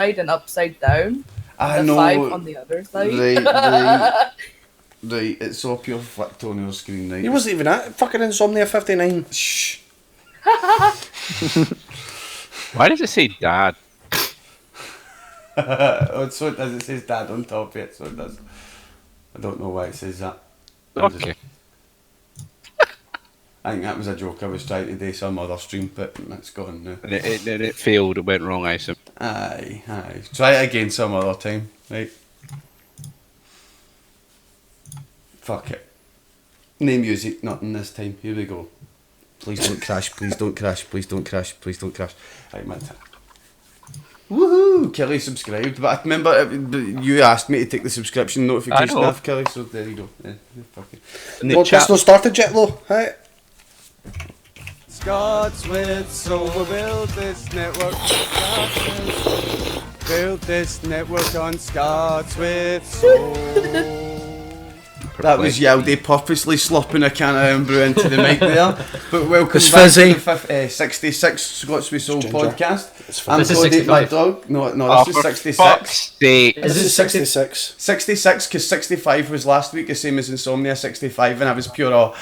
and upside down. I the know. 5 on the other side. Right, it's all pure flipped on your screen, right? He wasn't even at fucking Insomnia 59. Shh. Why does it say Dad? Oh, so it does. It says Dad on top of it, so it does. I don't know why it says that. Okay. I think that was a joke I was trying to do some other stream, but that's gone now. And it failed. It went wrong, I assume. Aye. Try it again some other time, right? Fuck it. No music, nothing this time. Here we go. Please don't crash, please don't crash, please don't crash, please don't crash. Right, my turn. Woohoo! Kelly subscribed, but I remember you asked me to take the subscription notification off, Kelly, so there you go. Yeah, fuck it. Podcast not started yet though, right? Scots with soul, we'll build this network. Build this network on Scots with soul. That was Yaldi purposely slopping a can of Embrew into the mic there. But welcome It's back fizzy. to the 66 Scots with Soul Ginger. podcast. I'm This is Cody, my 65. dog. No, Oh, this for is 66. fuck's sake. This is 66. 66 because 65 was last week, the same as Insomnia 65, and I was pure oh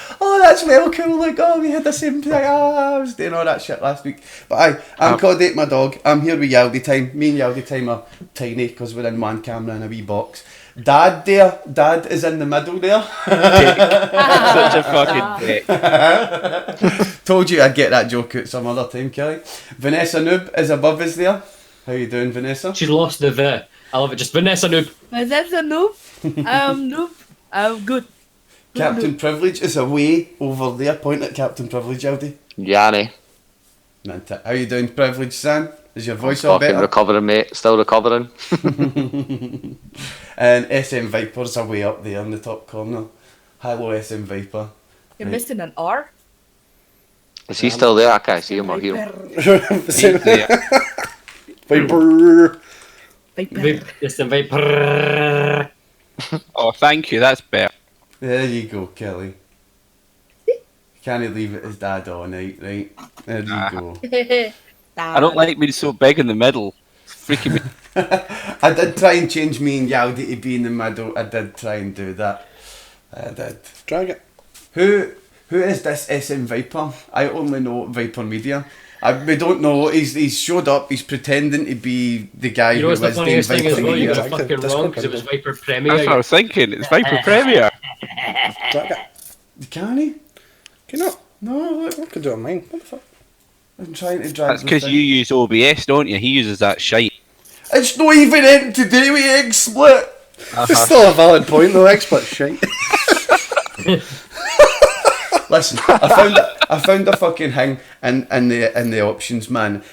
that's well cool, like oh we had the same thing, I was doing all that shit last week. But I'm Cody, my dog. I'm here with Yaldi time. Me and Yaldi time are tiny because we're in one camera in a wee box. Dad is in the middle there. Such a fucking dick. Told you I'd get that joke out some other time, Kelly. vanessaTheNoob is above us there. How you doing, Vanessa? She lost the V. I love it. Just vanessaTheNoob. vanessaTheNoob. Noob. I'm good. Captain Priviledge is away over there. Point at Captain Priviledge, Aldi. Yanni. How you doing, Privileged son? Is your voice all Fucking better? recovering, mate. Still recovering. And SMviper's away up there in the top corner. Hello, SMviper. You're missing an R. Is he still there? I can't see him or hear him. Viper. It's the Viper. Oh, thank you. That's better. There you go, Kelly. Can't leave it as dad all night, right? There you go. I don't like being so big in the middle. It's freaking me. I did try and change me and Yaldi to be in the middle. I did try and do that. I did. Drag it. Who is this SMviper? I only know Viper Media. We don't know. He's showed up. He's pretending to be the guy You know who what's the was doing funniest thing Viper as well? You Media. got it fucking wrong because it was Viper Premier. That's what I was thinking. It's Viper Premier. Drag it. Can he? Can you not? No, look. I can do it on mine. What the fuck? I'm trying to drag. That's because you use OBS, don't you? He uses that shite. It's not even in to do with XSplit. It's still a valid point though, expert shite. Listen, I found a fucking thing in the options, man.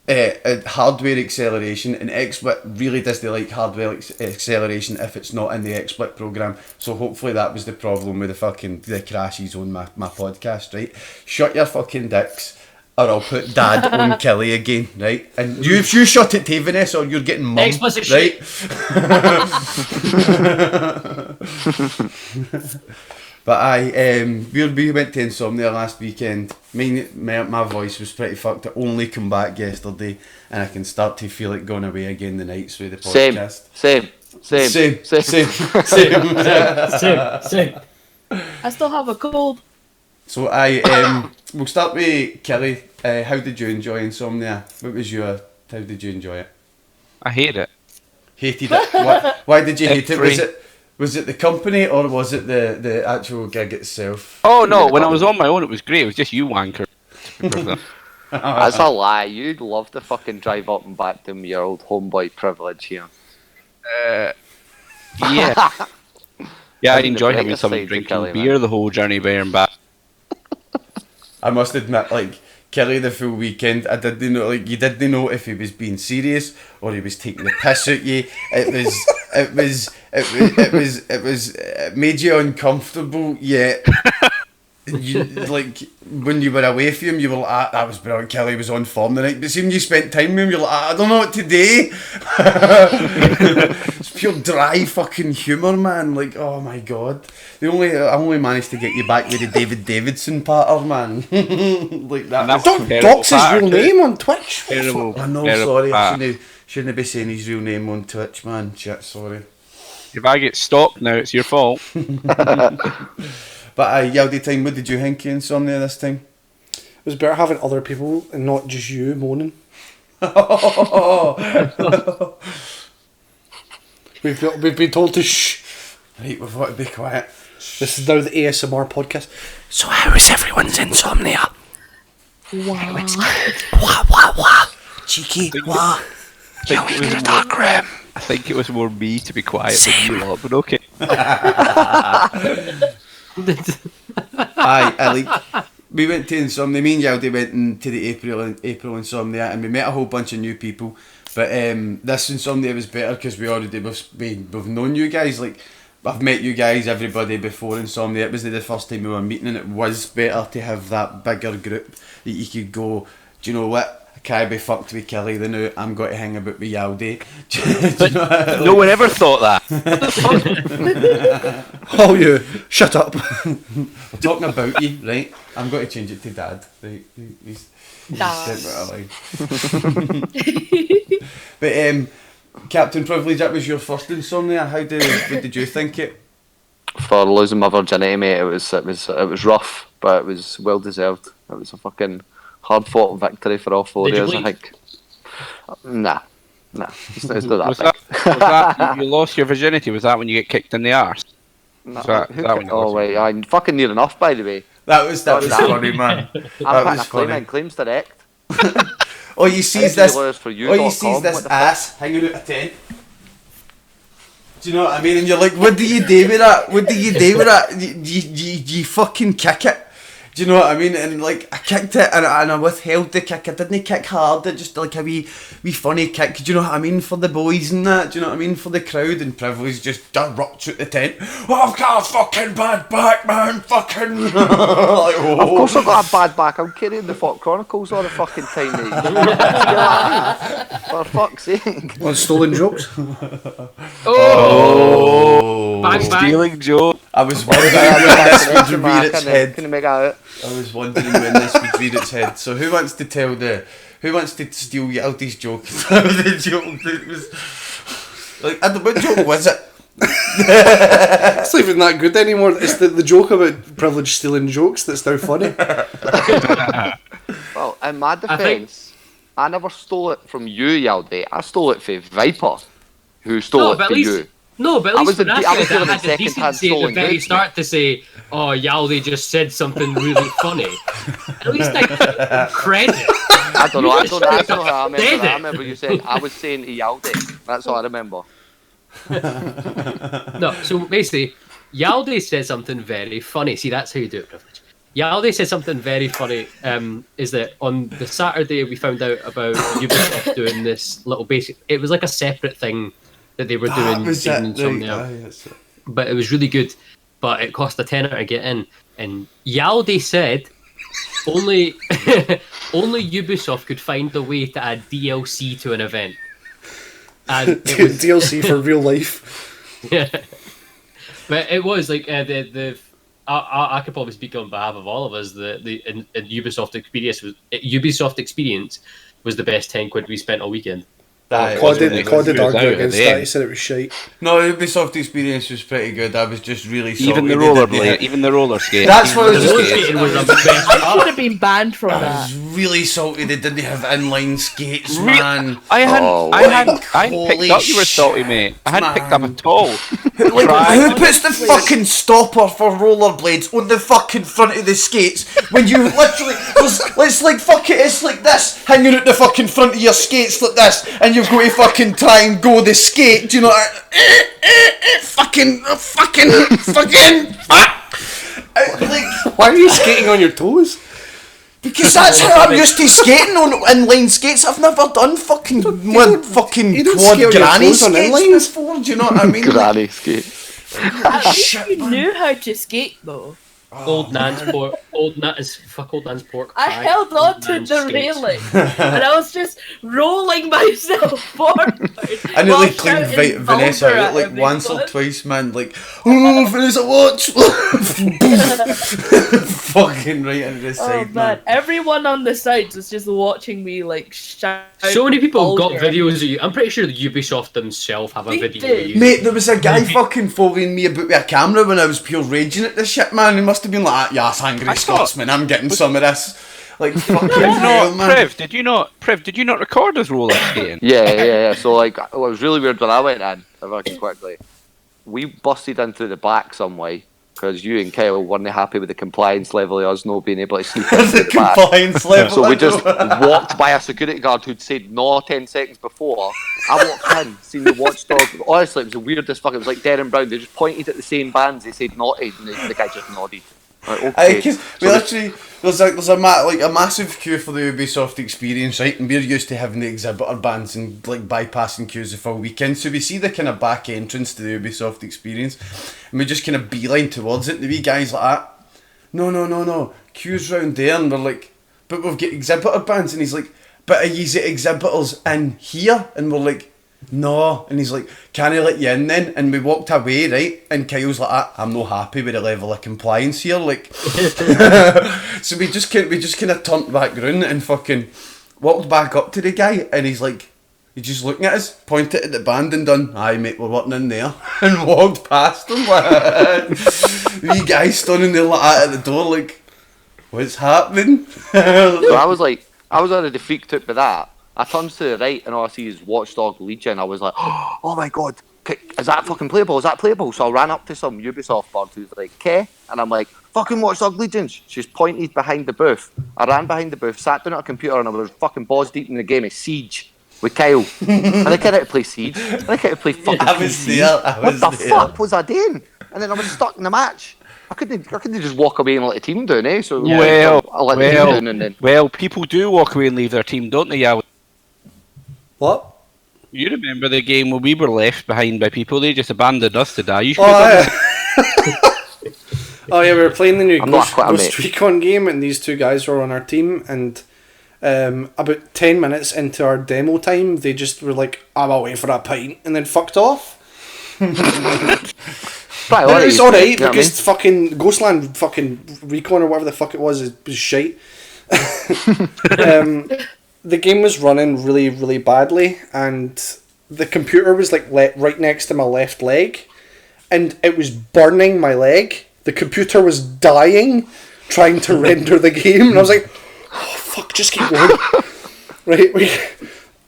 Hardware acceleration, and XSplit really doesn't like hardware acceleration if it's not in the XSplit program. So hopefully that was the problem with the crashes on my podcast, right? Shut your fucking dicks, or I'll put Dad on Kelly again, right? And if you shut it to Vanessa, or you're getting mum, Explicit right? But we went to Insomnia last weekend. My voice was pretty fucked. It only come back yesterday, and I can start to feel it going away again the nights through the podcast. Same. Same. I still have a cold. So we'll start with Kelly. How did you enjoy Insomnia? How did you enjoy it? I hate it. Hated it. Why did you hate it? Was it the company, or was it the actual gig itself? Oh no, when I was on my own it was great. It was just you wanker. That's a lie. You'd love to fucking drive up and back to your old homeboy Privilege here. Yeah. Yeah, I'd the enjoy having brightest someone side to drinking Kelly, beer man. the whole journey there and back. I must admit, like, Kelly the full weekend, I didn't know, like, you didn't know if he was being serious or he was taking the piss at you. It made you uncomfortable, yet you, like, when you were away from him, you were like, that was brilliant, Kelly was on form the night. But when you spent time with him, you're like, I don't know what to do. It's pure dry fucking humour, man. Like, oh my god. I only managed to get you back with the David Davidson patter, man. Like that. And that Don't terrible dox his patter real too. name on Twitch. Terrible, I know, terrible sorry, I patter. Shouldn't be saying his real name on Twitch, man. Shit, sorry. If I get stopped now, it's your fault. But Yaldi time, what did you think of Insomnia this time? It was better having other people and not just you moaning. We've been told to shh. Right, we've got to be quiet. This is now the ASMR podcast. So how is everyone's insomnia? Wow. Wah wah wah. Cheeky wah. I think it was more me to be quiet than you lot, but okay. We went to Insomnia. Me and Yaldi went into the April Insomnia, and we met a whole bunch of new people. But this Insomnia was better because we've known you guys. Like, I've met you guys, everybody before Insomnia. It was the first time we were meeting, and it was better to have that bigger group that you could go, do you know what? I can't be fucked with Kelly the now. I'm going to hang about with Yaldi. No one ever thought that. Oh, you shut up. We're talking about you, right? I'm going to change it to Dad. Right? He's Dad. But Captain Priviledge, that was your first Insomnia. What did you think it? For losing my virginity, mate, it was rough, but it was well deserved. It was a fucking hard fought victory for all four Did you of us, I bleed? think. Nah, it's not Was that big. that you lost your virginity? Was that when you get kicked in the arse? Nah, is that when you oh lost wait, I'm fucking near enough, by the way. That was that. funny, man. I'm That putting was a claim funny. in, claims direct. Oh, you sees this. For you Oh, you sees this ass hanging out a tent. Do you know what I mean? And you're like, what do you do with that? What do you do with that? You fucking kick it. Do you know what I mean? And like, I kicked it and I withheld the kick. I didn't kick hard. It just like a wee funny kick. Do you know what I mean? For the boys and that. Do you know what I mean? For the crowd, and Privilege just erupts out the tent. Oh, I've got a fucking bad back, man. Fucking. Like, oh. Of course I've got a bad back. I'm carrying the FAWK Chronicles all the fucking time, mate. You know what I mean? For fuck's sake. On stolen jokes. Oh. Bang, bang. Stealing Joe. I was wondering when this would rear its head. Can you make out? I was wondering when this would rear its head. So who wants to steal Yaldi's joke? The joke that was like, what joke was it? It's not even that good anymore. It's the joke about Privilege stealing jokes that's now funny. Well, in my defence, I never stole it from you, Yaldi. I stole it from Viper, who stole it from you. No, but at I least was when I the- I was said it, given I a had the second-hand decency at the stolen very goods, start to say, "Oh, Yaldi just said something really funny." At least I give credit. I don't know how I remember Did that. I it? remember you saying, I was saying to Yaldi. That's all I remember. No, so basically, Yaldi said something very funny. See, that's how you do it, Privilege. Yaldi said something very funny. Is that on the Saturday we found out about Ubisoft doing this little basic. It was like a separate thing that they were doing in Insomnia, but it was really good. But it cost a tenner to get in, and Yaldi said only Ubisoft could find a way to add DLC to an event. And it was DLC for real life. yeah, but it was like I could probably speak on behalf of all of us. The Ubisoft experience was the best £10 we spent all weekend. Claude did argue out against there. that. He said it was shite. No, Ubisoft experience was pretty good. I was just really salty. Even the they didn't have- even the roller skate. That's what I was The just roller getting. skating was the best I part. should have been banned from I that. was really salty they didn't have inline skates, Re- man. I hadn't Holy picked up you were salty, mate. I hadn't picked up man. at all. Like, Try. who puts the fucking stopper for rollerblades on the fucking front of the skates when you literally it's like fuck it, it's like this hanging out the fucking front of your skates like this, and you've got to fucking try and go the skate. Do you know? Fucking. Like, Why are you skating on your toes? because that's how I'm used to skating on inline skates. I've never done fucking fucking you don't quad skate on your granny toes on skates inlines. before. Do you know what I mean? Granny skate. At least Shit, you man. knew how to skate though. Old Nan's pork. Old Nan's pork I pie. held Old on to Nan's the steaks. railing, and I was just rolling myself forward. I nearly while cleaned shouting Vanessa vulgar out at like once or everyone. twice, man. Like, oh, Vanessa, watch! Fucking right into the Oh side, man, everyone on the sides was just watching me like shout. So many people got vulgar. videos of you. I'm pretty sure the Ubisoft themselves have a They video did. of you. Mate, there was a guy fucking phoning me about with a camera when I was pure raging at this shit, man. He must have been like, "Ah, yes, angry I thought- Scotsman, I'm getting some of this." Like, fucking Priv, hell, man. Priv, did you not record us roller skating? Yeah. So like, it was really weird when I went in. If I can quickly, we busted in through the back some way because you and Kyle weren't happy with the compliance level of us not being able to sneak in The through the back. compliance level. So I we just know. walked by a security guard who'd said no 10 seconds before. I walked in, seen the watchdog. Honestly, it was the weirdest fucking. It was like Darren Brown. They just pointed at the same bands. They said naughty, and the guy just nodded. Like, okay. Because we literally there's a massive queue for the Ubisoft experience, right? And we're used to having the exhibitor bands and like bypassing queues the full weekend. So we see the kind of back entrance to the Ubisoft experience, and we just kind of beeline towards it. And the wee guys like that. No. Queues round there, and we're like, but we've got exhibitor bands, and he's like, but are you the exhibitors in here? And we're like, no. And he's like, can I let you in then? And we walked away, right? And Kyle's like, I'm not happy with the level of compliance here, like. So we just kind of turned back round and fucking walked back up to the guy, and he's just looking at us, pointed at the band and done, aye mate, we're working in there, and walked past him. Wee guy standing there like that at the door, like, what's happening? So I was already freaked out by that. I turned to the right and all I see is Watchdog Legion. I was like, oh my god, is that fucking playable? Is that playable? So I ran up to some Ubisoft bird who's like, "Kay?" And I'm like, "Fucking Watchdog Legion." She's pointed behind the booth. I ran behind the booth, sat down at a computer, and I was fucking balls deep in the game of Siege with Kyle. And I can't play Siege. And I can't play fucking I was PC. there. What the fuck was I doing? And then I was stuck in the match. I couldn't just walk away and let the team down, eh? So I let the team down and then. Well, people do walk away and leave their team, don't they? Yeah. What? You remember the game where we were left behind by people? They just abandoned us to die. You should Oh, have yeah. Oh yeah, we were playing the new I'm not quite a Ghost mate. Recon game, and these two guys were on our team, and about 10 minutes into our demo time, they just were like, "I'm away for a pint," and then fucked off. Right, But it's alright, you know what I because fucking Ghostland fucking Recon or whatever the fuck it was shite. The game was running really, really badly, and the computer was like right next to my left leg, and it was burning my leg. The computer was dying, trying to render the game, and I was like, "Oh fuck, just keep going." Right,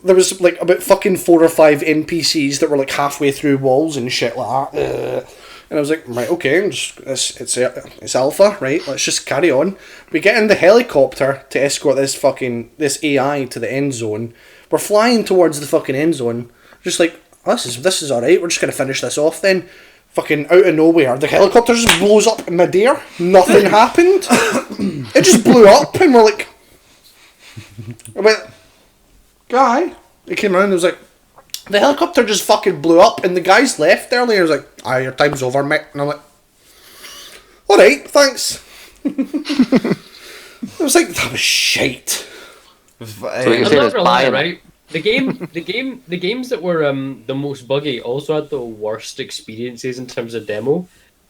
there was like about fucking 4 or 5 NPCs that were like halfway through walls and shit like that. And I was like, right, okay, it's alpha, right? Let's just carry on. We get in the helicopter to escort this AI to the end zone. We're flying towards the fucking end zone. Just like, oh, this is alright, we're just gonna finish this off then. Fucking out of nowhere, the helicopter just blows up in midair. Nothing happened. It just blew up, and we're like, I went, guy. He came around and was like, the helicopter just fucking blew up, and the guys left earlier. He was like, "Ah, your time's over, mate." And I'm like, "Alright, thanks." I was like, that was shite. So you're I'm saying not it's gonna lie, buying it? right? The games that were the most buggy also had the worst experiences in terms of demo.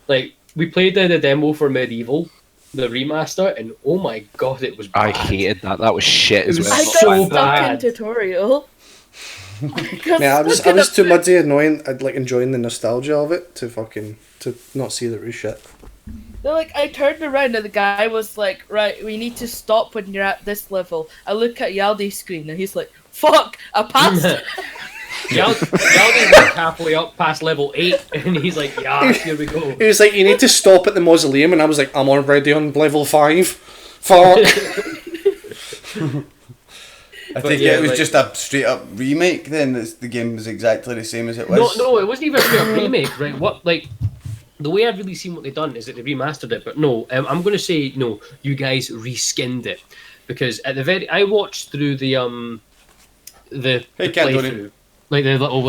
Like, we played the demo for Medieval, the remaster, and oh my god, it was I bad. hated that. That was shit as It was well. I so got stuck bad. in tutorial. Yeah, I was too muddy annoying. I'd like enjoying the nostalgia of it to not see the real shit. They're like, I turned around and the guy was like, right, we need to stop when you're at this level. I look at Yaldi's screen and he's like, fuck, I passed. Yaldi's like halfway up past level 8, and he's like, yeah, here we go. He was like, you need to stop at the mausoleum, and I was like, I'm already on level 5. Fuck. I think yeah, it was like- just a straight up remake then. The game was exactly the same as it was. No, it wasn't even a remake, right? What, like, the way I've really seen what they've done is that they remastered it, but no, I'm going to say, no, you guys reskinned it. Because at the I watched through the Hey, Cat, don't playthrough, like the little,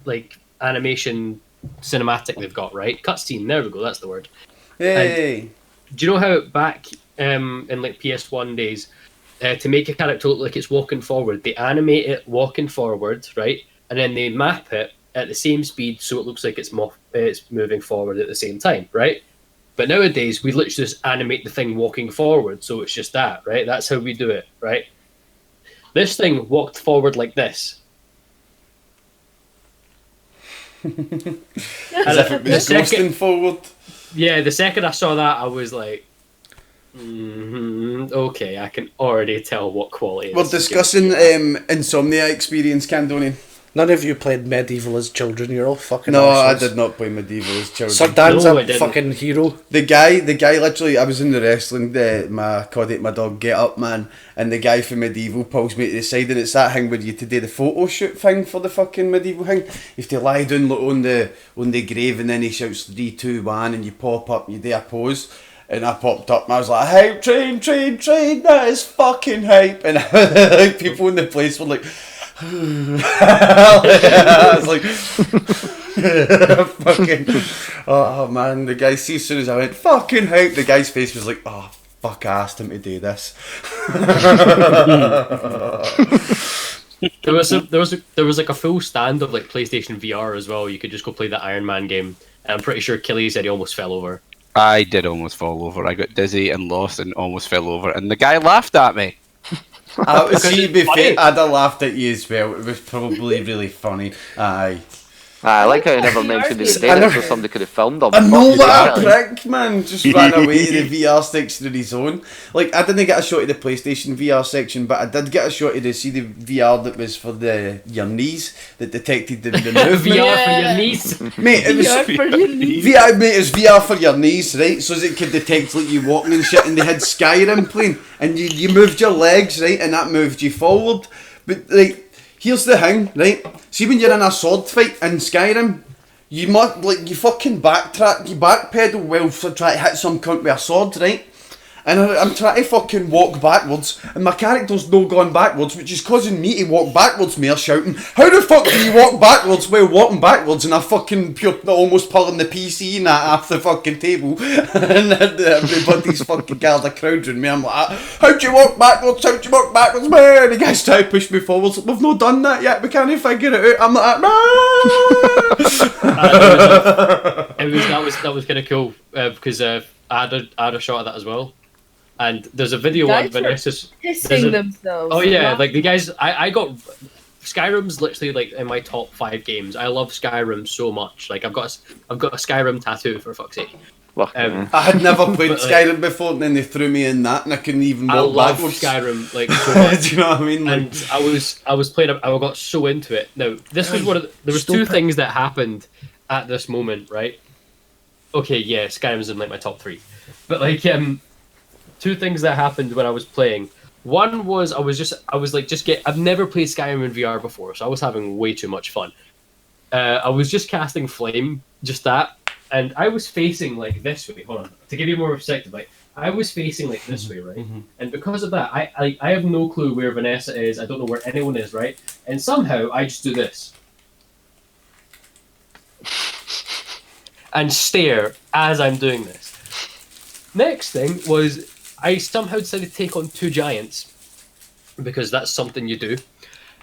like, animation cinematic they've got, right? Cutscene, there we go, that's the word. Hey. Do you know how back in like PS1 days, to make a character look like it's walking forward, they animate it walking forward, right? And then they map it at the same speed so it looks like it's moving forward at the same time, right? But nowadays, we literally just animate the thing walking forward, so it's just that, right? That's how we do it, right? This thing walked forward like this. As if it was ghosting forward. Yeah, the second I saw that, I was like, okay, I can already tell what quality We're this is discussing gonna be. Insomnia experience, Candonian. None of you played Medieval as children. You're all fucking. No, I arseholes. did not play Medieval as children. Sir Dan's No, I a didn't. fucking hero. The guy literally, I was in the wrestling, my Codate my dog get up man, and the guy from Medieval pulls me to the side, and it's that thing where you to do the photo shoot thing for the fucking Medieval thing. You have to lie down on the grave, and then he shouts 3, 2, 1, and you pop up, you do a pose. And I popped up and I was like, hype train, that is fucking hype. And like, people in the place were like, I was like, fucking, oh man, the guy, see, as soon as I went, fucking hype, the guy's face was like, oh, fuck, I asked him to do this. There was like a full stand of like PlayStation VR as well. You could just go play the Iron Man game. And I'm pretty sure Killy said he almost fell over. I did almost fall over. I got dizzy and lost and almost fell over. And the guy laughed at me. See, to be fair, I'd have laughed at you as well. It was probably really funny. Aye. I like how you never mentioned his death, so somebody could have filmed him. I know Fuck, that really. prick, man. Just ran away to the VR section of his own. Like, I didn't get a shot of the PlayStation VR section, but I did get a shot of the VR that was for your knees, that detected the movement. VR for your knees. Mate, it was VR for your knees. VR, mate, it's VR for your knees, right? So as it could detect like you walking and shit, and they had Skyrim playing, and you moved your legs, right, and that moved you forward. But like, here's the thing, right? See when you're in a sword fight in Skyrim, you must you fucking backtrack, you backpedal while trying to hit some cunt with a sword, right? And I'm trying to fucking walk backwards, and my character's no going backwards, which is causing me to walk backwards more, shouting, how the fuck do you walk backwards while walking backwards? And I fucking almost pulling the PC and that off the fucking table, and everybody's fucking gathered a crowd around me. I'm like, how'd you walk backwards, man? And the guy's trying to push me forwards, like, we've not done that yet, we can't figure it out. I'm like, That was kind of cool because I had a shot of that as well. And there's a video on Guys were Vanessa's pissing themselves. Oh yeah, like the guys, I got Skyrim's literally like in my top 5 games. I love Skyrim so much. Like I've got a Skyrim tattoo for fuck's sake. I had never played Skyrim before, and then they threw me in that, and I couldn't even walk I love backwards. Skyrim like so much. Do you know what I mean? Like, And I was playing. I got so into it. Now this was there was two things that happened at this moment, right? Okay, yeah, Skyrim's in like my top 3, but like two things that happened when I was playing. One was I've never played Skyrim in VR before, so I was having way too much fun. I was just casting flame, just that, and I was facing like this way. Hold on, to give you more perspective, like I was facing like this way, right? And because of that, I have no clue where Vanessa is. I don't know where anyone is, right? And somehow I just do this and stare as I'm doing this. Next thing was I somehow decided to take on 2 giants because that's something you do.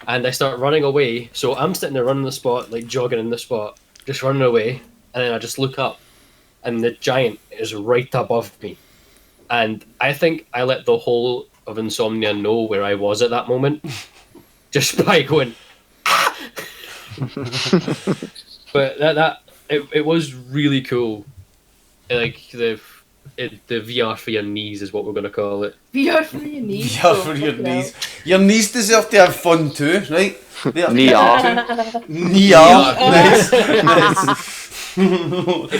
And I start running away. So I'm sitting there running the spot, like jogging in the spot, just running away. And then I just look up and the giant is right above me. And I think I let the whole of Insomnia know where I was at that moment. Just by going, ah! But it was really cool. Like the VR for your knees is what we're going to call it. VR for your knees. VR for your knees. Your knees deserve to have fun too, right? Nice.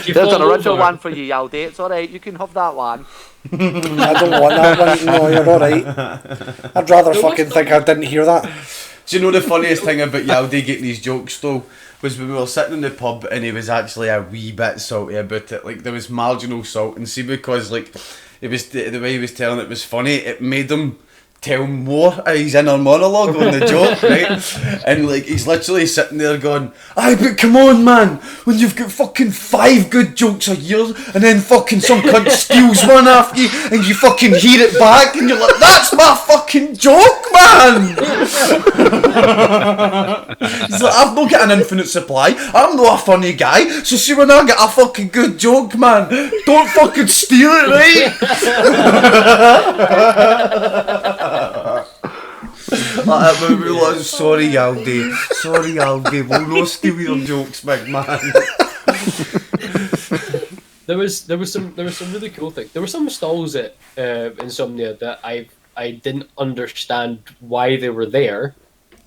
There's an original one for you, Yaldi. It's alright, you can have that one. I don't want that one. No, you're alright. I'd rather fucking think I didn't hear that. Do you know the funniest thing about Yaldi getting these jokes though? Was when we were sitting in the pub and he was actually a wee bit salty about it. Like there was marginal salt, and see because like it was the way he was telling it was funny, it made him tell more. He's in our monologue on the joke, right? And like he's literally sitting there going, "Aye, but come on, man! When you've got fucking 5 good jokes a year, and then fucking some cunt steals one after you, and you fucking hear it back, and you're like, that's my fucking joke, man!" He's like, "I've not got an infinite supply. I'm not a funny guy. So see when I get a fucking good joke, man, don't fucking steal it, right?" Sorry, Aldi, we'll not steal your jokes, big man. There was some really cool things. There were some stalls at Insomnia that I didn't understand why they were there,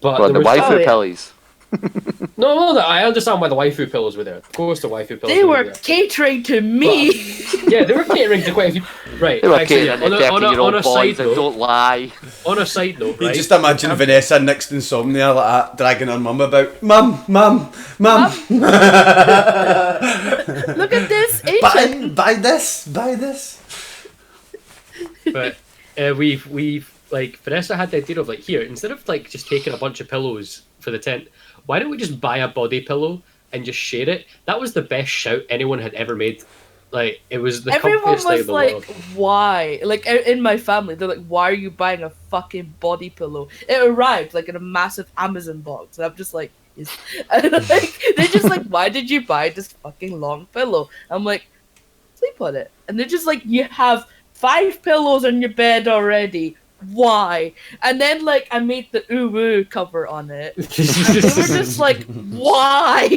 but Well, there the was, waifu pillies. no, I understand why the waifu pillows were there. Of course, the waifu pillows. They were there. catering to me. Yeah, they were catering to quite a few. Right, They were actually, catering yeah, to on 30-year-old a boys side that note, don't lie. on a side note, You right? just imagine Vanessa next to Insomnia like that, dragging her mum about. Mum. Look at this, Asian. buy this. But we've like Vanessa had the idea of like, here, instead of like just taking a bunch of pillows for the tent, why don't we just buy a body pillow and just share it? That was the best shout anyone had ever made. Like, it was the Everyone comfiest thing in was the like, world. why? Like, in my family, they're like, why are you buying a fucking body pillow? It arrived, like, in a massive Amazon box. And I'm just like, yes. And, like, they're just like, why did you buy this fucking long pillow? I'm like, sleep on it. And they're just like, you have 5 pillows on your bed already. Why? And then, like, I made the woo cover on it. And they were just like, why?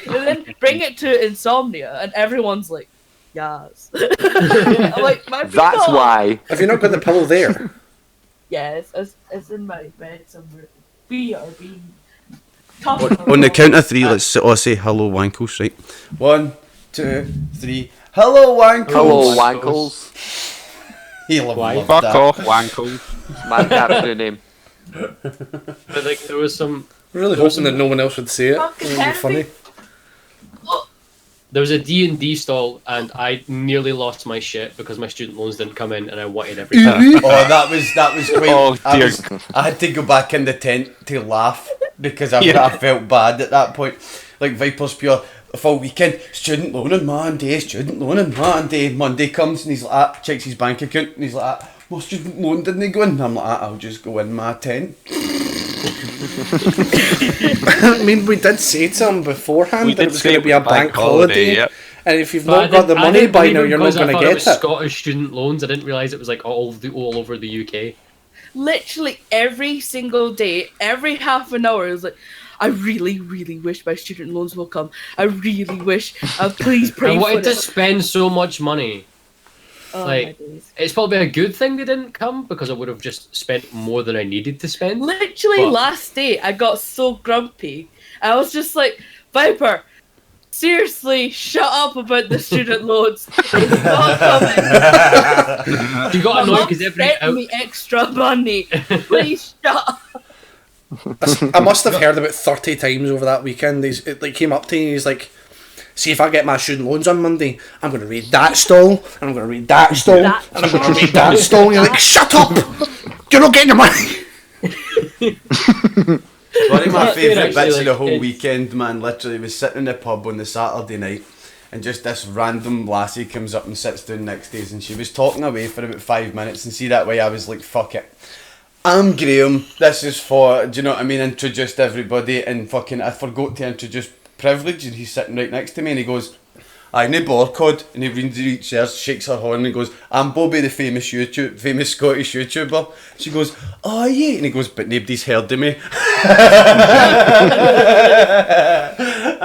And then bring it to Insomnia, and everyone's like, yes. I'm like, my people. That's why. Have you not got the pillow there? Yeah, it's in my bed somewhere. BRB. On the count of 3, let's all say hello, Wankles, right? 1, 2, 3. Hello, Wankles. Hello, Wankles. He'll love Fuck that. off, Wankle. My captain name. But like, there was some. Really hoping that no one else would say it. Fucking It would be funny. There was a D&D stall, and I nearly lost my shit because my student loans didn't come in, and I wanted everything. Oh, that was quite. Oh, dear. I had to go back in the tent to laugh because I felt bad at that point. Like Viper's pure full weekend student loaning Monday. Monday comes and he's like, checks his bank account and he's like, "My student loan didn't go in." And I'm like, "I'll just go in my tent." I mean, we did say to him beforehand We that it did was say going it to be a was bank bank holiday. yep. And if you've But not got the I money didn't by believe now, him you're not because going I to thought get it was it. Scottish student loans. I didn't realise it was like all over the UK. Literally every single day, every half an hour, it was like, I really, really wish my student loans will come. I really wish. Please pray I for wanted to it. spend so much money. Oh, like, my days. it's probably a good thing they didn't come because I would have just spent more than I needed to spend. Literally But- last day, I got so grumpy. I was just like, Viper, seriously, shut up about the student loans. It's not coming. You got My annoyed mom because every sent me extra money. Please shut up. I must have heard about 30 times over that weekend. It like came up to me and he's like, "See, if I get my student loans on Monday, I'm going to read that stall, and I'm going to read that stall, and I'm going to read that stall." And you're like, "Shut up! You're not getting your money." One of my But, favourite actually, bits of the like, whole it's- weekend, man, literally was sitting in the pub on the Saturday night and just this random lassie comes up and sits down next to us and she was talking away for about 5 minutes and see that way I was like, fuck it. I'm Graham, this is for, do you know what I mean, introduced everybody and fucking I forgot to introduce Priviledge and he's sitting right next to me and he goes, "Aye, no Borcod," and he reads hers, shakes her horn and he goes, "I'm Bobby, the famous Scottish YouTuber." She goes, "Oh yeah," and he goes, "But nobody's heard of me."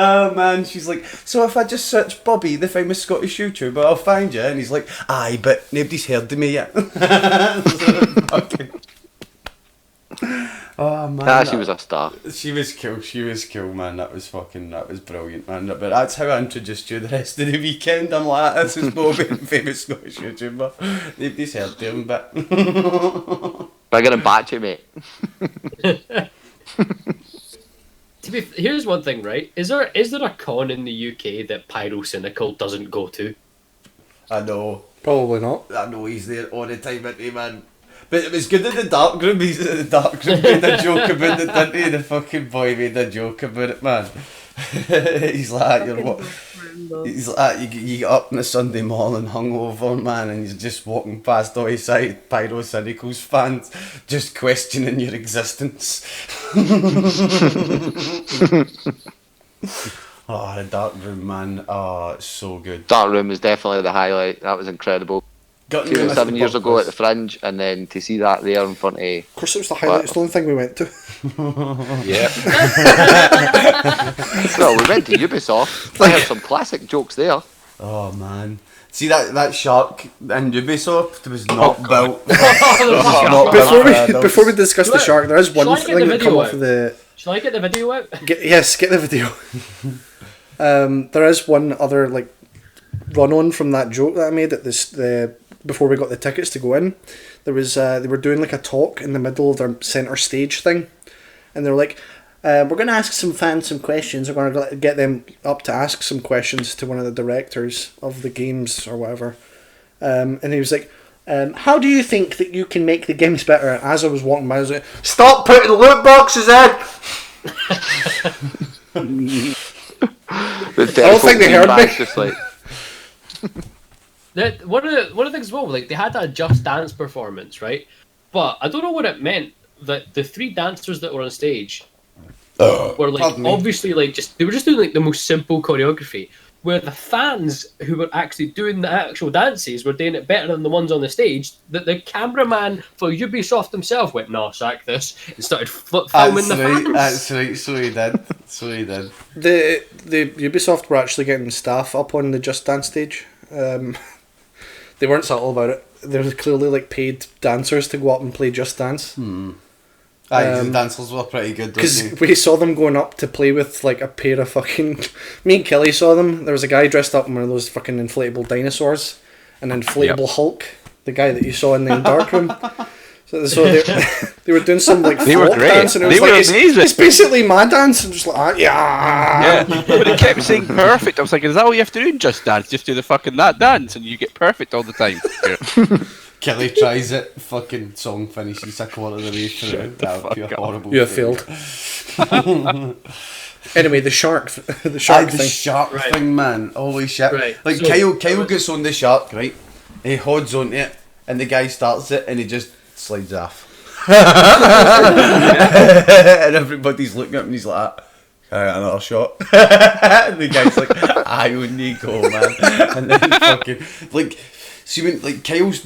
Oh man, she's like, "So if I just search Bobby, the famous Scottish YouTuber, I'll find you," and he's like, "Aye, but nobody's heard of me yet." Fucking- Oh man, She was a star. She was cool, man. That was brilliant, man. But that's how I introduced you the rest of the weekend. I'm like, "This is Bobby, the famous Scottish YouTuber." Nobody's heard of him, but Bigger than Batchy, mate. Here's one thing, right? Is there a con in the UK that Pyrocynical doesn't go to? I know Probably not. he's there all the time, isn't he, man? But it was good in the dark room. He's in the dark room made a joke about it, didn't he? The fucking boy made a joke about it, man. He's like, you're what? He's like, you get up on a Sunday morning hungover, man, and you're just walking past all his side Pyrocynicals fans, just questioning your existence. Oh, the dark room, man. Oh, it's so good. Dark room was definitely the highlight. That was incredible. Got 7 years ago at the Fringe, and then to see that there in front of... Of course, it was the highlight. It's the only thing we went to. Yeah. Well, we went to Ubisoft. I had some classic jokes there. Oh, man. See that shark in Ubisoft was not built. Before we discuss the shark, there is one Shall I get thing the that come video off of the... Shall I get the video out? Get the video. There is one other like run-on from that joke that I made at the before we got the tickets to go in. There was they were doing like a talk in the middle of their centre stage thing, and they were like, we're going to ask some fans some questions. We're going to get them up to ask some questions to one of the directors of the games or whatever. And he was like, how do you think that you can make the games better? And as I was walking by, I was like, stop putting loot boxes in! I don't think they heard me. Just like, One of the things as well, like they had a Just Dance performance, right? But I don't know what it meant that the three dancers that were on stage were like obviously like they were just doing like the most simple choreography, where the fans who were actually doing the actual dances were doing it better than the ones on the stage. That the cameraman for Ubisoft himself went, "No, sack this," and started filming the fans. That's right. So he did. The Ubisoft were actually getting staff up on the Just Dance stage. They weren't subtle about it. They were clearly like paid dancers to go up and play Just Dance. The dancers were pretty good. Because we saw them going up to play with like a pair of fucking... Me and Kelly saw them. There was a guy dressed up in one of those fucking inflatable dinosaurs. An inflatable Hulk. The guy that you saw in the dark room. So they were doing some like folk dance, and it was amazing. It's basically my dance. I'm just like, yeah. But it kept saying perfect. I was like, is that all you have to do in Just Dance? Just do the fucking that dance and you get perfect all the time. Kelly tries it, fucking song finishes a quarter of the way through. That would be a horrible. You have failed. Anyway, the shark thing. The shark thing, man. Holy shit. Right. Like, So- Kyle gets on the shark, right? He hods onto it, and the guy starts it, and he just slides off. And everybody's looking at him, and he's like, another shot. And the guy's like, I wouldn't go, man. And then fucking, like, see, when, like, Kyle's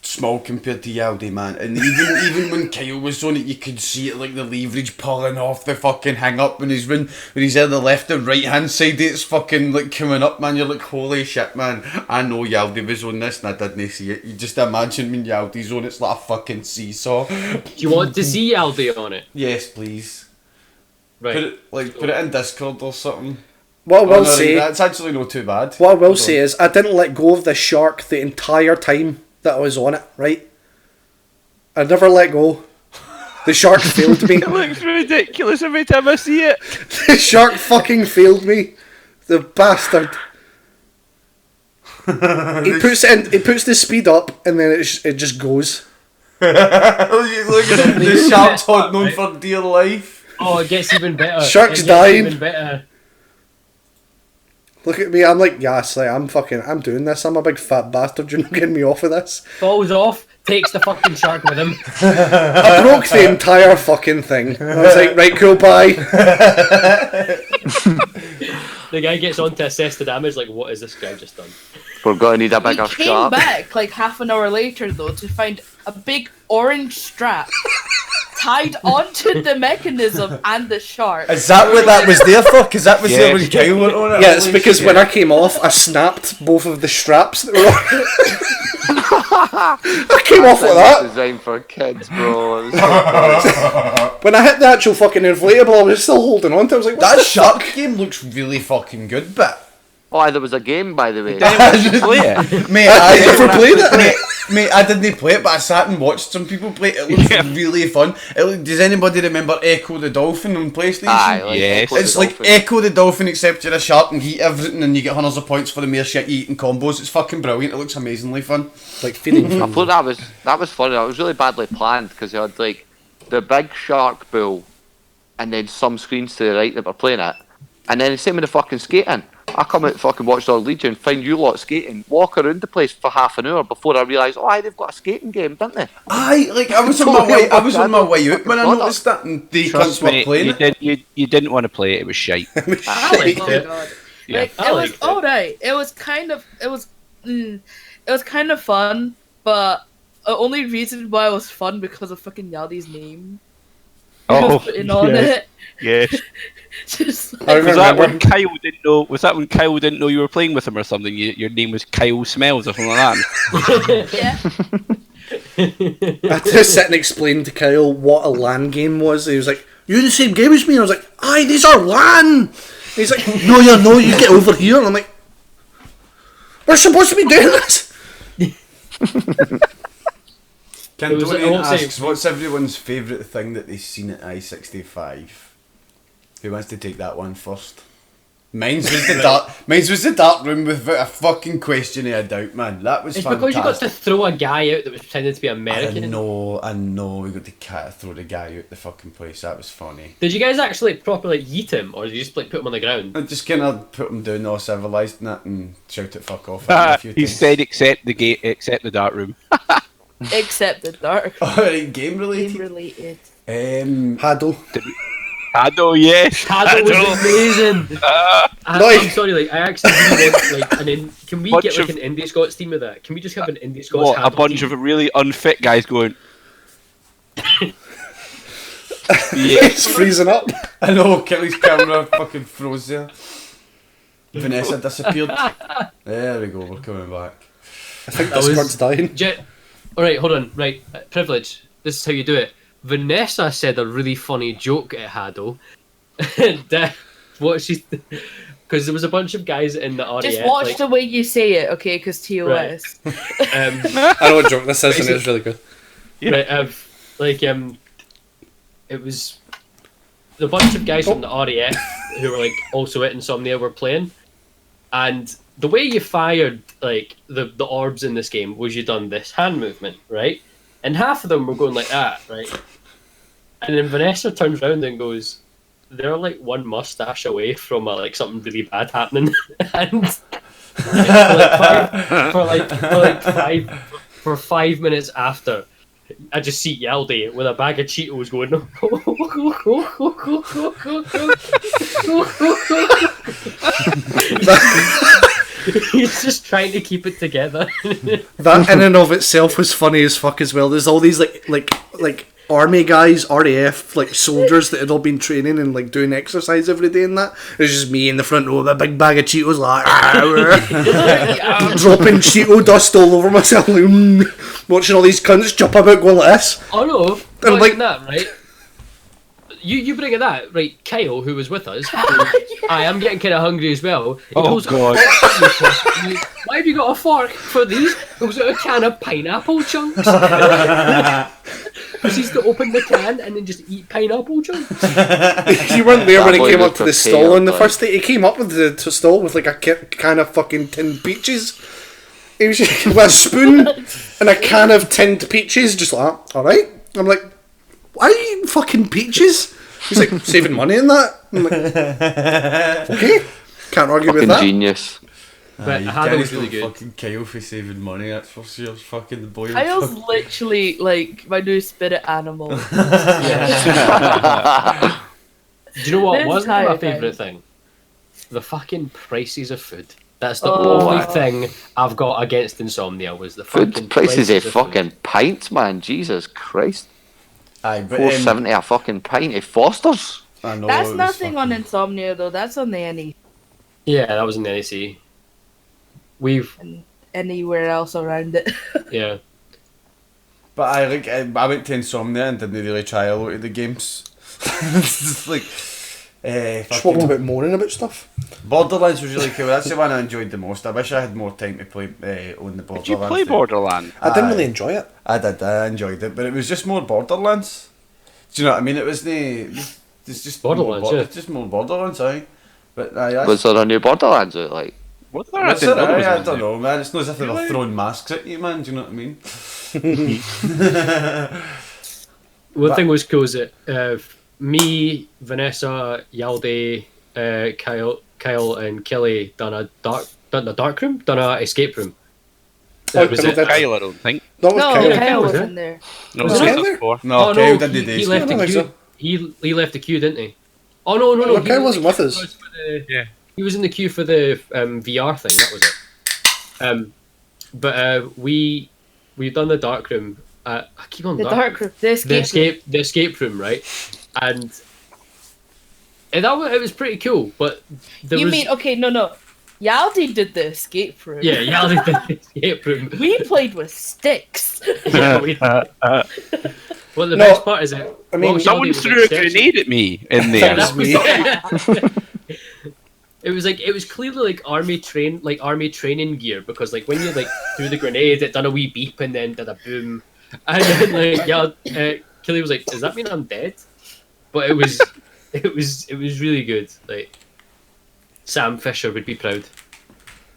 small compared to Yaldi, man, and even when Kyle was on it, you could see it, like the leverage pulling off the fucking hang up when he's on the left and right hand side, it's fucking like coming up, man. You're like, holy shit, man. I know Yaldi was on this and I didn't see it. You just imagine when Yaldi's on, it's like a fucking seesaw. Do you want to see Aldi on it? Yes, please. Right. Put it in Discord or something. What I will say, that's actually not too bad. What I will say is, I didn't let go of the shark the entire time that I was on it, right? I never let go. The shark failed me. It looks ridiculous every time I see it. The shark fucking failed me. The bastard. He puts the speed up and then it just goes. Look at the shark's holding on for dear life. Oh, it gets even better. Shark's It gets dying. Even better. Look at me, I'm like, yes, like, I'm doing this. I'm a big fat bastard. You're not getting me off of this. Falls off, takes the fucking shark with him. I broke the entire fucking thing. I was like, right, cool, bye. The guy gets on to assess the damage, like, what has this guy just done? we're going to need a We bigger came shark. back like half an hour later though to find a big orange strap tied onto the mechanism and the shark. Is that what that was there for? Because that was there when Kyle went on it. Yeah, it's because when I came off, I snapped both of the straps that were on. I came off with that. Designed for kids, bro. When I hit the actual fucking inflatable, I was still holding on to it. I was like, what That the shark game looks really fucking good, but Oh, there was a game, by the way. Did anyone actually play it? mate, I never played it. Mate, Mate, I didn't play it, but I sat and watched some people play it. It looks really fun. Does anybody remember Echo the Dolphin on PlayStation? Yes. It's like Echo the Dolphin, except you're a shark and you eat everything and you get hundreds of points for the mere shit you eat in combos. It's fucking brilliant. It looks amazingly fun. Like feeding. I thought that was funny. It was really badly planned because you had like the big shark bull, and then some screens to the right that were playing it, and then the same with the fucking skating. I come out fucking Watchdog Legion, find you lot skating, walk around the place for half an hour before I realise, they've got a skating game, don't they? Aye, like I was on my way out when I noticed that, and the cunts were playing it. You didn't want to play it. It was shite. I liked it. Yeah, Like, it was alright. It was kind of fun, but the only reason why it was fun because of fucking Yaldi's name. Oh, Putting on yes. it. Yes. Just I like, Was that remember. when Kyle didn't know? Was that when Kyle didn't know you were playing with him or something? Your name was Kyle Smells or something like that. yeah. I had to sit and explain to Kyle what a LAN game was. He was like, "You're the same game as me." And I was like, "Aye, these are LAN." And he's like, "No, you get over here." And I'm like, "We're supposed to be doing this." Cantonian I won't say- asks, what's everyone's favourite thing that they've seen at I-65? Who wants to take that one first? Mine's was the dark room without a fucking question of a doubt, man. That was It's fantastic. because you got to throw a guy out that was pretending to be I American. know. We got to throw the guy out the fucking place. That was funny. Did you guys actually properly yeet him, or did you just like put him on the ground? I just kind of put him down all civilised and that and shout it fuck off at him a few He times. said, "Except the gate, except the dark room." except the dark. Alright, game Game related. related. Haddle. I know, yes. Haddle was amazing. I'm sorry, like I actually really want like, and then can we Bunch get like of- an IndiScots team of that? Can we just have an IndiScots? What? A Haddle bunch team? of really unfit guys going. It's freezing up. I know, Kelly's camera fucking froze there. Vanessa disappeared. There we go, we're coming back. I think That this was- squad's dying. Alright, hold on. Right, Privilege. This is how you do it. Vanessa said a really funny joke at Haddle. And what she's. Because there was a bunch of guys in the REF. Just watch like, the way you say it, okay? Because TOS. I know what joke this is, and it's really good. Right, it was the bunch of guys from the REF who were like also at Insomnia were playing, and the way you fired like the orbs in this game was you done this hand movement, right? And half of them were going like that, right? And then Vanessa turns around and goes, "They're like one mustache away from like something really bad happening," and for 5 minutes after, I just see Yaldi with a bag of Cheetos going. He's just trying to keep it together. That in and of itself was funny as fuck as well. There's all these like army guys, RAF, like soldiers that had all been training and like doing exercise every day and that. It was just me in the front row with a big bag of Cheetos, like dropping Cheeto dust all over myself, like, watching all these cunts jump about going like this. Oh no, And not like- even that, right? You bring it that, right? Kyle, who was with us, I am getting kind of hungry as well. He Oh, goes, God. "Why have you got a fork for these?" Goes out a can of pineapple chunks. Proceeds to open the can and then just eat pineapple chunks. You weren't there when That he boy came was up to the stall on the prepared, first day. He came up with the stall with like a can of fucking tinned peaches. He was just with a spoon and a can of tinned peaches, just like that. All right. I'm like, why are you eating fucking peaches? He's like, saving money in that. I'm like, okay, can't argue with Fucking that. genius. But you Haddle can't was really stop good. fucking Kyle for saving money, that's for sure. Fucking the boy. Kyle's literally like my new spirit animal. Do you know what This wasn't my entire favourite thing. thing? The fucking prices of food. That's the Oh. only thing I've got against Insomnia was the fucking Food prices of food. fucking pints, man. Jesus Christ. Aye, but $4.70 a fucking pint of Foster's. I know, That's it was nothing on fucking- Insomnia though. That's on the NE Yeah, that was in the NEC. We've and anywhere else around it. yeah. But I went to Insomnia and didn't really try a lot of the games. It's just like Just walking about moaning about stuff. Borderlands was really cool. That's the one I enjoyed the most. I wish I had more time to play on the Borderlands. Did you play thing. Borderlands? I didn't really enjoy it. I did. I enjoyed it, but it was just more Borderlands. Do you know what I mean? It was it's just Borderlands, more, yeah. It's just more Borderlands, aye. But aye, Was there a new Borderlands out? Like, What? I that's it, didn't know there was aye, I one don't there. know, man. It's not as if they were Really? throwing masks at you, man. Do you know what I mean? One thing was cool is that me, Vanessa, Yalde, Kyle, and Kelly done a dark room, done a escape room. That was Oh, it. that- Kyle, I don't think. That was No, Kyle. Kyle was was it? in there. No, Was it's he just in there? us four. No, Oh, Kyle no, did the he days. left I don't the think queue. He left the queue, didn't he? Oh no, No, Kyle wasn't with us. was for the- Yeah. He was in the queue for the VR thing. That was it. But we've done the dark room. I keep on The dark room. The escape room, right? And it was pretty cool. But there You was mean okay? No. Yaldi did the escape room. yeah, Yaldi did the escape room. We played with sticks. Yeah, well, the No, best part is that I mean, whilst Someone Yaldi was threw a upstairs- grenade at me in Yeah, there. that was it was clearly like army training gear, because like when you like threw the grenade, it done a wee beep and then did a boom, and then like Killy was like, "Does that mean I'm dead?" But it was really good. Like Sam Fisher would be proud.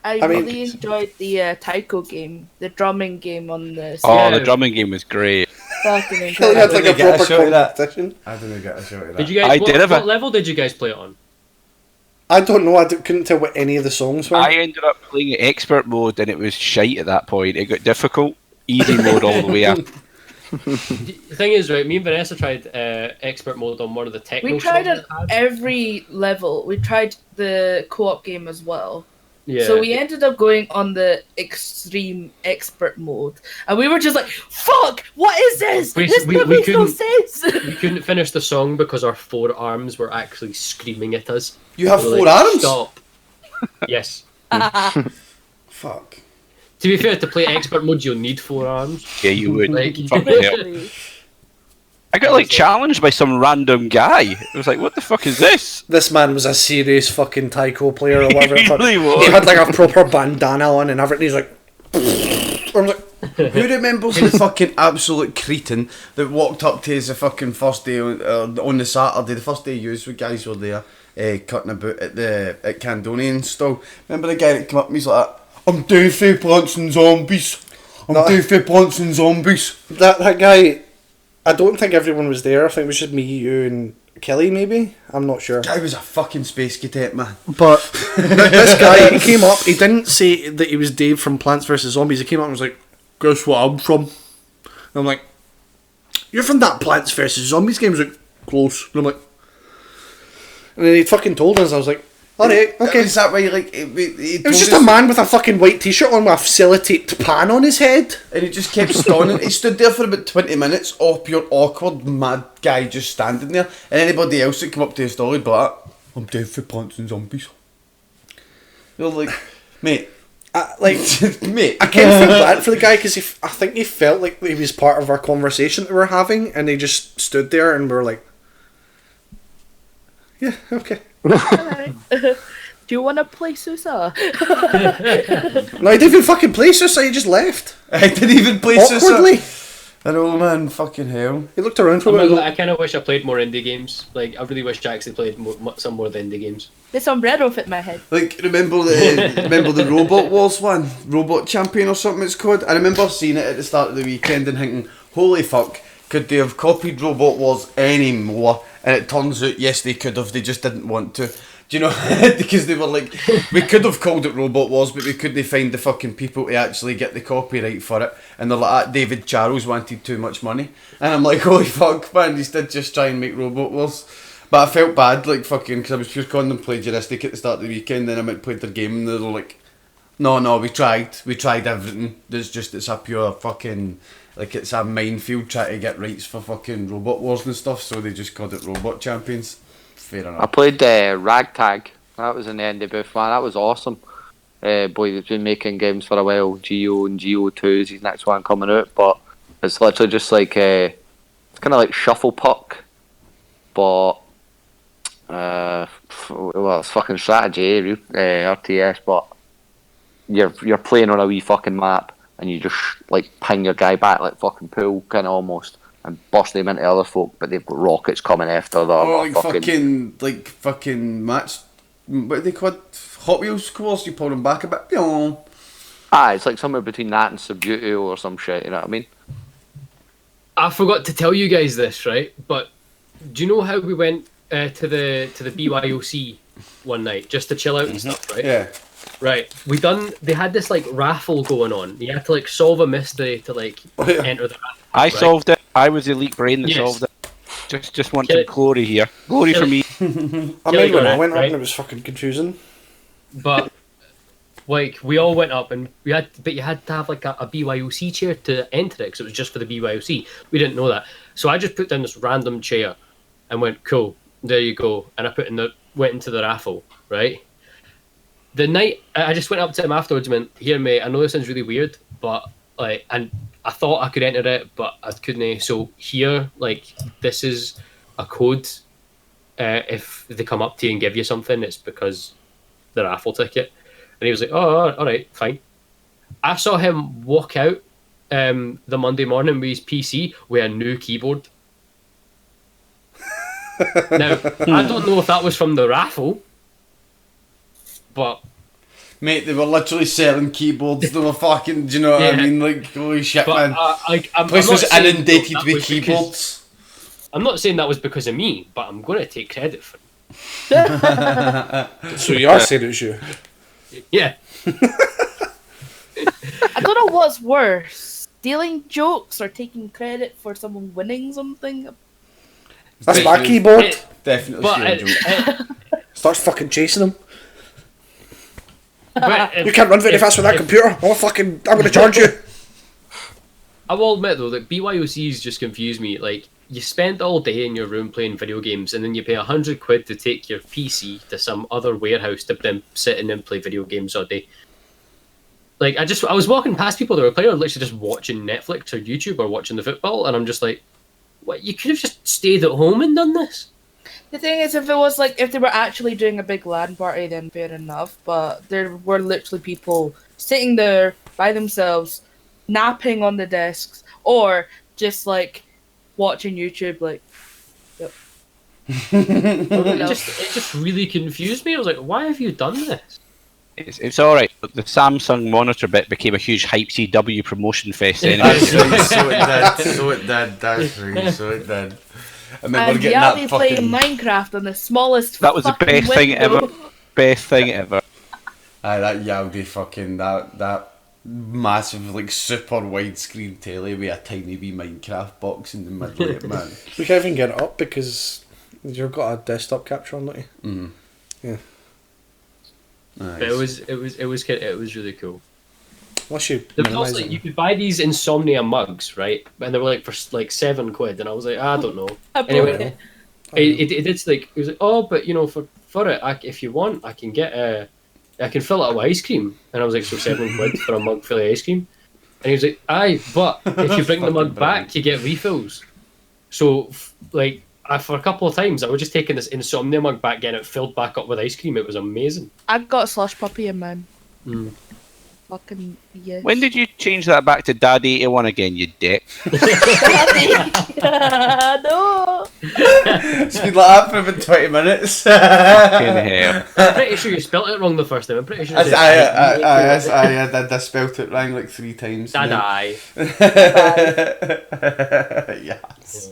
I mean- really enjoyed the taiko game, the drumming game on the. Oh, Yeah. the drumming game was great. Fucking Kelly incredible. had like a Did they get a proper shot at that? competition. I didn't get a shot at that. Did you guys? I did have what a- level did you guys play it on? I don't know. couldn't tell what any of the songs were. I ended up playing it expert mode and it was shite at that point. It got difficult. Easy mode all the way up. The thing is, right? Me and Vanessa tried expert mode on one of the techno. We tried songs on it had. every level. We tried the co-op game as well. Yeah. So we ended up going on the extreme expert mode, and we were just like, "Fuck! What is this? We- This we makes no couldn't- sense." We couldn't finish the song because our forearms were actually screaming at us. You have We were four like, arms? Stop. Yes. Fuck. To be fair, to play expert mode, you'll need 4 arms. Yeah, you would. Like, Fucking hell. Literally. I got like challenged by some random guy. It was like, what the fuck is this? This man was a serious fucking taiko player or whatever. He really was. He had like a proper bandana on and everything. He's like, I'm like, Who remembers the fucking absolute cretin that walked up to us the fucking first day on the Saturday, the first day you guys were there, cutting about at Candonian stall. Remember the guy that came up and he's like, "I'm doing for plants and zombies. I'm No. doing for plants and zombies." that guy. I don't think everyone was there. I think it was just me, you, and Kelly. Maybe I'm not sure. Guy was a fucking space cadet, man. But this guy, he came up. He didn't say that he was Dave from Plants vs Zombies. He came up and was like, "Guess what I'm from?" And I'm like, "You're from that Plants vs Zombies game?" He was like, "Close." And I'm like, and then he fucking told us. I was like, "Alright, okay." Is that why, like, he It was just a man with a fucking white t-shirt on with a sellotaped pan on his head. and he just kept stunning. He stood there for about 20 minutes, all pure awkward, mad guy just standing there. And anybody else that come up to his stall would be like, "I'm dead for plants and zombies." You're like, mate, mate. I kind of feel bad for the guy because I think he felt like he was part of our conversation that we were having, and he just stood there and we were like, "Yeah, okay." Alright. Do you want to play Susa? No, he didn't even fucking play Suicide, he just left. I didn't even play Awkwardly. I know, man, fucking hell. He looked around for a while. I kind of wish I played more indie games. Like, I really wish I actually played some more of the indie games. The sombrero fit my head. Like, remember the Robot Wars one? Robot Champion or something it's called? I remember seeing it at the start of the weekend and thinking, holy fuck, could they have copied Robot Wars any more? And it turns out, yes, they could have, they just didn't want to. Do you know? Because they were like, we could have called it Robot Wars, but we couldn't find the fucking people to actually get the copyright for it. And they're like, "Ah, David Charles wanted too much money." And I'm like, holy fuck, man, he did just try and make Robot Wars. But I felt bad, like, fucking, because I was pure calling them plagiaristic at the start of the weekend, then I went and played their game, and they were like, no, we tried everything. It's a pure fucking, like, it's a minefield trying to get rights for fucking Robot Wars and stuff, so they just called it Robot Champions. Fair I enough. played Ragtag. That was in the indie booth, man. That was awesome. Boy, he's been making games for a while. Geo and Geo2 is his next one coming out, but it's literally just like it's kind of like Shuffle Puck, but Well, it's fucking strategy, RTS, but you're playing on a wee fucking map, and you just like ping your guy back like fucking pool, kind of almost, and bust them into other folk, but they've got rockets coming after them. Or like fucking match. What are they called? Hot Wheels course. You pull them back a bit. It's like somewhere between that and Subduto or some shit. You know what I mean? I forgot to tell you guys this, right? But do you know how we went to the BYOC one night just to chill out and stuff, right? Yeah. Right. They had this like raffle going on. You had to like solve a mystery to like enter the raffle. I right? solved it. I was the elite brain that Yes. solved it. Just want some glory here. Glory for me. I mean, when I went up right? and it was fucking confusing. But like we all went up and you had to have like a BYOC chair to enter it because it was just for the BYOC. We didn't know that, so I just put down this random chair and went, cool, there you go, and I went into the raffle. Right, the night I just went up to him afterwards and went, here mate, I know this sounds really weird, but like, and I thought I could enter it but I couldn't, so here, like, this is a code. If they come up to you and give you something, it's because the raffle ticket. And he was like, oh, all right, fine. I saw him walk out the Monday morning with his PC with a new keyboard. Now, I don't know if that was from the raffle, but... Mate, they were literally selling keyboards. They were fucking, do you know what I mean? Like, holy shit, but, man. I'm Place not was saying inundated that with was because- keyboards. I'm not saying that was because of me, but I'm going to take credit for it. So you are saying it's you. Yeah. I don't know what's worse, stealing jokes or taking credit for someone winning something. That's my keyboard. Definitely But stealing jokes. Starts fucking chasing him. but You can't run very fast with that computer. I'm going to charge you. I will admit though that BYOCs just confuse me. Like, you spend all day in your room playing video games, and then you pay £100 to take your PC to some other warehouse to then sit in and play video games all day. Like, I was walking past people that were playing, literally just watching Netflix or YouTube or watching the football, and I'm just like, what? You could have just stayed at home and done this. The thing is, if they were actually doing a big LAN party, then fair enough. But there were literally people sitting there by themselves, napping on the desks, or just like watching YouTube. Like, yep. It just really confused me. I was like, why have you done this? It's all right. The Samsung monitor bit became a huge hype CW promotion fest anyway. That's right, so it did. That's right, so it did. I remember And getting yeah, that they fucking... playing Minecraft on the smallest. That was the fucking best thing window. ever. Best thing ever. Aye, that Yaudi fucking, that massive, like, super widescreen telly with a tiny wee Minecraft box in the middle of it, man. We can't even get it up because you've got a desktop capture on, don't you? Mm. Yeah. Nice. But it was really cool. Unless you There was minimise also, it. you could buy these Insomnia mugs, right? And they were like for like £7, and I was like, I don't know. I bought Anyway, it. it's like, it was like, oh, but you know, for it, if you want, I can get I can fill it with ice cream. And I was like, so £7 for a mug full of ice cream? And he was like, aye, but if you bring the mug back, you get refills. So like, for a couple of times, I was just taking this Insomnia mug back, getting it filled back up with ice cream. It was amazing. I've got a slush puppy in mine. Mm. Fucking yes. When did you change that back to Daddy 81 again, you dick? No. It's been like that for about 20 minutes. Fucking hell. I'm pretty sure you spelt it wrong the first time. I'm pretty sure. you said I spelt it wrong like 3 times. Dad-eye. Yes.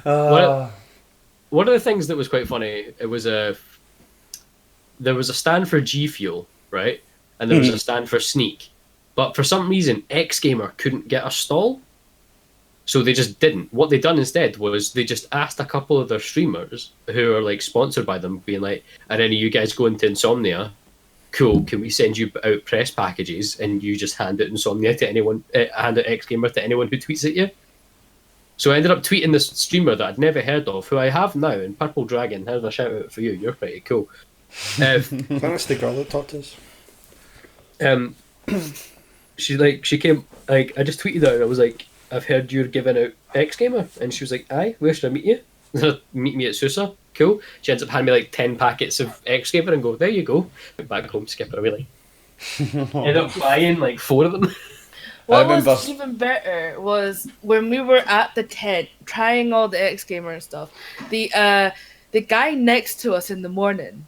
One of the things that was quite funny, there was a stand for G Fuel, right? And there was a stand for Sneak. But for some reason, X Gamer couldn't get a stall. So they just didn't. What they done instead was they just asked a couple of their streamers who are like sponsored by them, being like, are any of you guys going to Insomnia? Cool, can we send you out press packages and you just hand it Insomnia to anyone, hand it X Gamer to anyone who tweets at you? So I ended up tweeting this streamer that I'd never heard of, who I have now, in Purple Dragon. Here's a shout out for you. You're pretty cool. That's the girl that talked to us. She came, like, I just tweeted her. I was like, I've heard you're giving out X Gamer, and she was like, aye, where should I meet you? Meet me at Susa. cool. She ends up handing me like 10 packets of X-Gamer and go, there you go. Went back home, skip it away. Like. Ended up buying like 4 of them. What remember- was even better was when we were at the tent trying all the X Gamer and stuff. The guy next to us in the morning,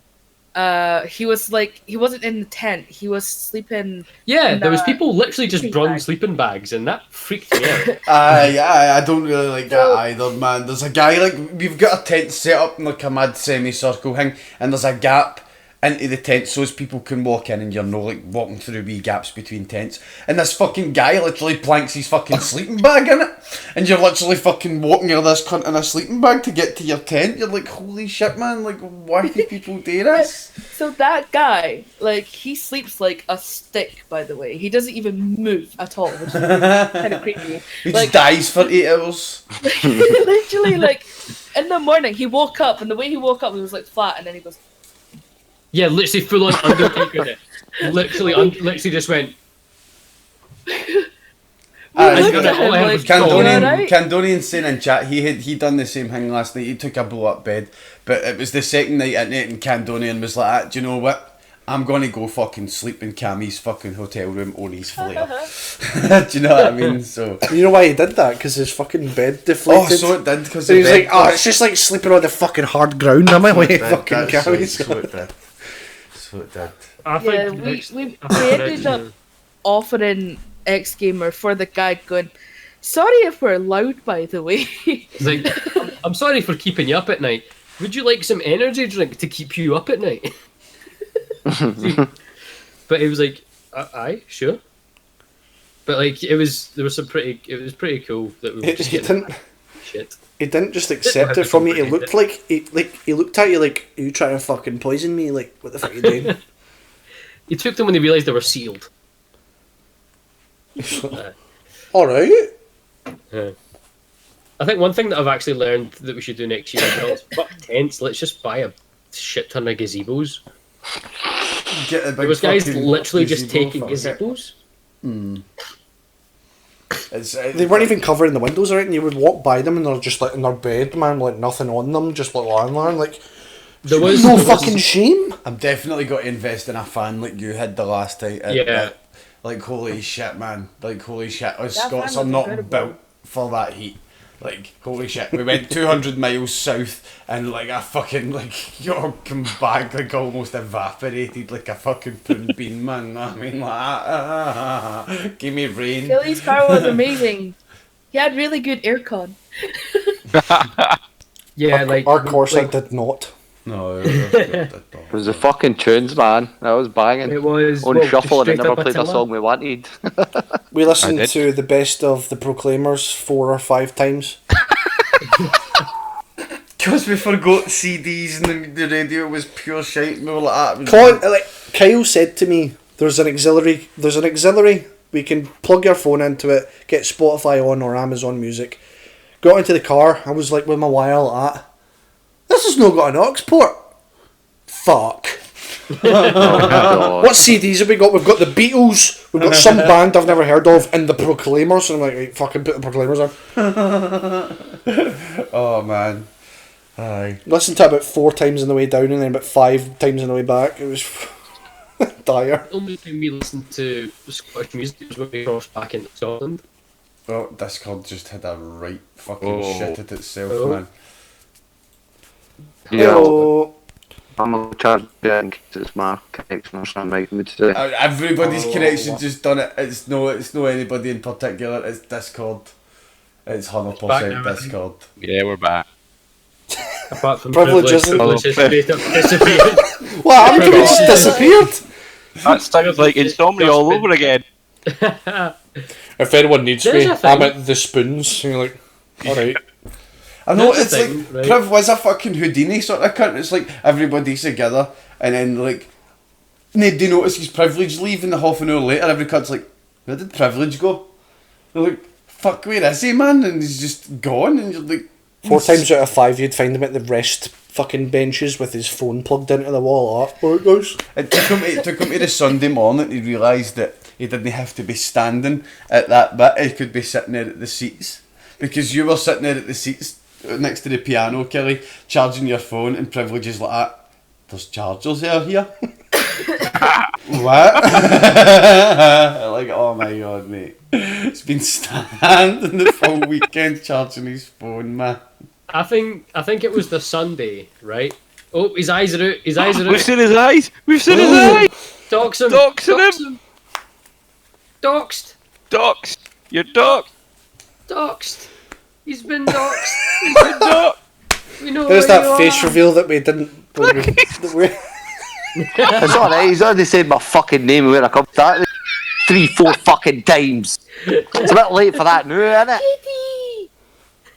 he was like, he wasn't in the tent. He was sleeping. Yeah, in there was a people literally just sleeping brung bag. sleeping bags, and that freaked me out. I don't really like that either, man. There's a guy, like, we've got a tent set up in like a mad semicircle thing, and there's a gap into the tent so as people can walk in and you're no like walking through wee gaps between tents, and this fucking guy literally planks his fucking sleeping bag in it, and you're literally fucking walking your this cunt in a sleeping bag to get to your tent. You're like, holy shit, man, like, why do people do this? So that guy, like, he sleeps like a stick, by the way. He doesn't even move at all, which is kind of creepy. He Like, just dies for 8 hours. literally, like, in the morning, he woke up, and the way he woke up, he was like flat, and then he goes, Yeah, literally full on Undertaker there. Literally just went. we looked at him like, Candonian, "You alright?" Candonian saying in chat he done the same thing last night. He took a blow up bed, but it was the second night in it, and Candonian was like, "Ah, do you know what? I'm gonna go fucking sleep in Cammy's fucking hotel room on his flare." Do you know what I mean? So. You know why he did that? Because his fucking bed deflated. Oh, so it did because So he was like, oh, it's just like sleeping on the fucking hard ground. Am I like fucking carries? So it did. So it did. I Yeah, think we ended up offering X Gamer for the guy going, sorry if we're loud, by the way. It's like, I'm sorry for keeping you up at night. Would you like some energy drink to keep you up at night? But it was like, aye, sure. But like, it was pretty cool that we were just He getting didn't. shit. He didn't just accept it from you. He looked like he looked at you like, are you trying to fucking poison me? Like, what the fuck are you doing? He took them when they realised they were sealed. All right. I think one thing that I've actually learned that we should do next year as well is fuck tents. Let's just buy a shit ton of gazebos. Get a big There was guys fucking literally just gazebo, taking fuck it. gazebos. They weren't even covering the windows or anything. You would walk by them and they're just like in their bed, man, like nothing on them, just like lying there. Like, There was no fucking shame. I'm definitely got to invest in a fan like you had the last time. Yeah. Like, holy shit, man. Like, holy shit. Us That Scots fan are was not incredible. built for that heat. Like, holy shit. We went 200 miles south and, like, a fucking, like, you come back, like, almost evaporated like a fucking prune bean, man. I mean, like, give me rain. Billy's car was amazing. He had really good aircon. yeah, like Our Corsa like, did not. No, It was the fucking tunes, man. That was banging. it was On well, shuffle and it straight never up played a Attila. song we wanted. We listened did. to the best of the Proclaimers 4 or 5 times. because we forgot CDs and the radio was pure shite. We were like, Kyle said to me, "There's an auxiliary. We can plug your phone into it, get Spotify on or Amazon Music." Got into the car. I was like with my wire like that. This has not got an aux port. Fuck. God. What CDs have we got? We've got the Beatles. We've got some band I've never heard of, and the Proclaimers. And I'm like, right, fucking put the Proclaimers on. oh, man. Aye. Listened to it about 4 times on the way down, and then about 5 times on the way back. It was dire. The only time we listened to Scottish music was when we crossed back into Scotland. Oh, Discord just had a right fucking Oh. shit at itself, Oh. man. Yeah, Oh, I'm gonna charge it in case it's my connection or something making me today. Everybody's connection just done it. It's no anybody in particular. It's Discord. It's 100% back now, Discord. Yeah, we're back. Apart from Privilege Privilege, isn't- Privilege has straight up disappeared. what happened to it? Just disappeared. That sounds like Insomnia all over again. If anyone needs There's me, a thing. I'm at the spoons. And you're like, alright. I know, That's it's the like, thing, right? Priv was a fucking Houdini sort of cunt. It's like, everybody's together, and then, like, nobody notices Privilege leave, and half an hour later, every cunt's like, where did Privilege go? They're like, fuck, where is he, man? And he's just gone, and you're like... 4 times out of 5, you'd find him at the rest fucking benches with his phone plugged into the wall. Where it goes. It took him to the Sunday morning to realise that he didn't have to be standing at that bit. He could be sitting there at the seats. Because you were sitting there at the seats next to the piano, Kelly, charging your phone, and Privilege is like that. There's chargers out here. What? Like, oh my god, mate. It's been standing the full weekend charging his phone, man. I think it was the Sunday, right? Oh, his eyes are out. His eyes are out. We've seen his eyes. We've seen his eyes. Dox him. Doxing him. Doxed. Doxed. You're doxed. Doxed. He's been doxed. You're doxed. We know There's where that you face are. reveal that we didn't. It's alright, he's already said my fucking name when I come back 3-4 fucking times. It's a bit late for that now, isn't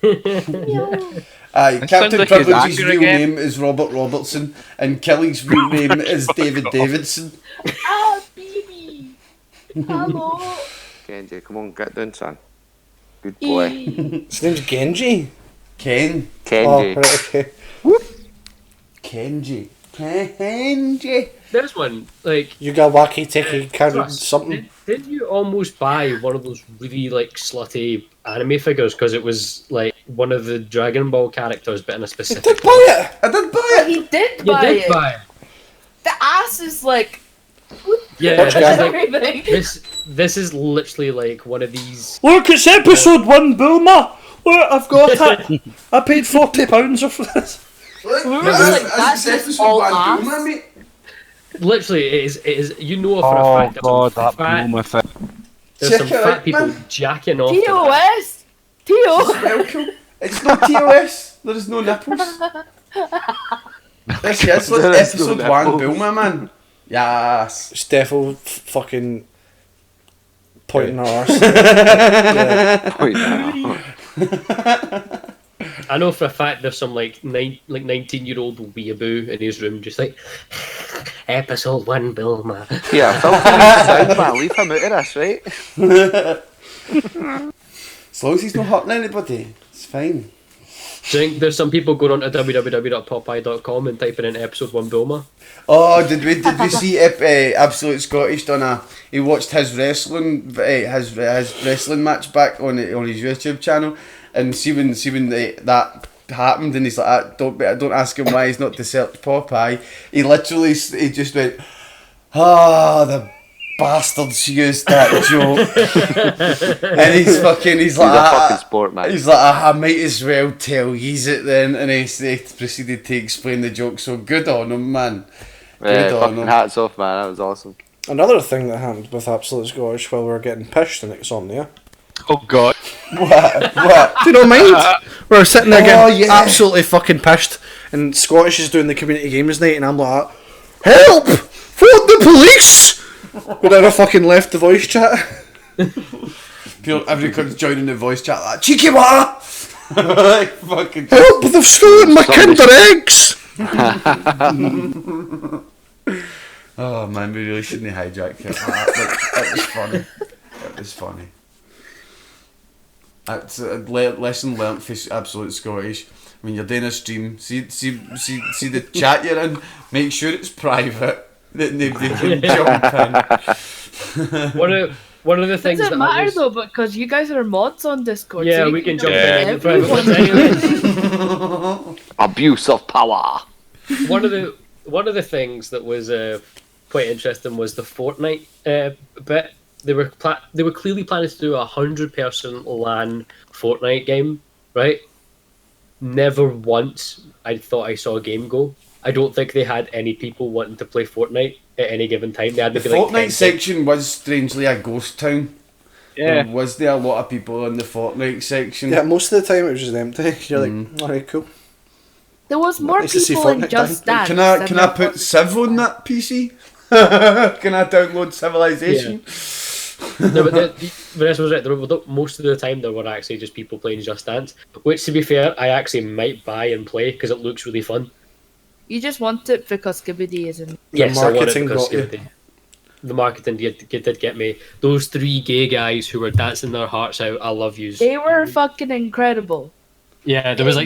it? Captain like he's Privilege's angry real again. name is Robert Robertson, and Kelly's real name is David Davidson. Ah, baby. Hello. Kenji, come on, get down, son. Good boy. His name's Genji. Ken. Oh, Kenji. right, okay. Kenji. Kenji. There's one, like... Yuga Waki Teki Karen Trust, something. Did you almost buy one of those really, like, slutty anime figures because it was, like, one of the Dragon Ball characters but in a I specific... did buy it! I did buy it. He did You buy did it. buy it. The ass is like. Yeah, Which this guy? is, like, Everything. this is literally, like, one of these... Look, it's episode 1, Bulma! Look, I've got it! I paid £40 for this. Look, Like, that's just all ass. mate. Literally, it is. You know for a Oh fact. god, that fat, Bulma thing. there's some Check it fat out, people man. jacking off. To that. TOS. TO. Welcome. It's not TOS. There is no nipples. This is like There is no episode 1 nipples. Bulma, man. Yes. It's defo fucking pointing our arse. Yeah. Point now. I know for a fact there's some like 19-year-old weeaboo in his room, just like episode 1 Bulma. Yeah, Phil, sound, man. Leave him out of this, right? As long as he's not hurting anybody, it's fine. Do you think there's some people going on to www.popeye.com and typing in episode 1 Bulma? Oh, did we see Absolute Scottish done a? He watched his wrestling his wrestling match back on his YouTube channel, and see when that happened, and he's like, don't ask him why he's not to search Popeye. He just went, the bastards used that joke, and he's like, He's a fucking sport, man. he's like, I might as well tell yous it then, and he proceeded to explain the joke. So good on him, man. Good on Fucking him. hats off, man. That was awesome. Another thing that happened with Absolute Scottish while we were getting pished in Insomnia. Oh god. What? Do you not mind? We're sitting there Oh, getting yeah. absolutely fucking pissed, and Scottish is doing the community games night, and I'm like, help! Phone the police! We never fucking left the voice chat. Everyone's joining the voice chat like, cheeky what? Like, fucking. Help! They've stolen my Kinder Eggs! Oh man, we really shouldn't hijack it. It was funny. It was funny. That's a lesson learnt for Absolute Scottish. When you're doing a stream, see the chat you're in. Make sure it's private. That nobody can jump in. One of the things Doesn't that I matter was, though, because you guys are mods on Discord. Yeah, so you we can jump in any private ones everyone. Abuse of power. one of the things that was quite interesting was the Fortnite bit. They were clearly planning to do 100-person LAN Fortnite game, right? Never once I thought I saw a game go. I don't think they had any people wanting to play Fortnite at any given time. They had The to be like Fortnite 10 section was strangely a ghost town. Yeah. Was there a lot of people in the Fortnite section? Yeah, most of the time it was just empty. You're like, alright, cool. There was more Nice to see people in Fortnite Just done. Dance. Can I put Civ on that PC? Can I download Civilization? No, but Vanessa was right. Most of the time there were actually just people playing Just Dance, which, to be fair, I actually might buy and play because it looks really fun. You just want it because Skibidi is in. Yes, I want it marketing because got you. the marketing did get me. Those 3 gay guys who were dancing their hearts out. I love yous. They were fucking incredible. Yeah, there was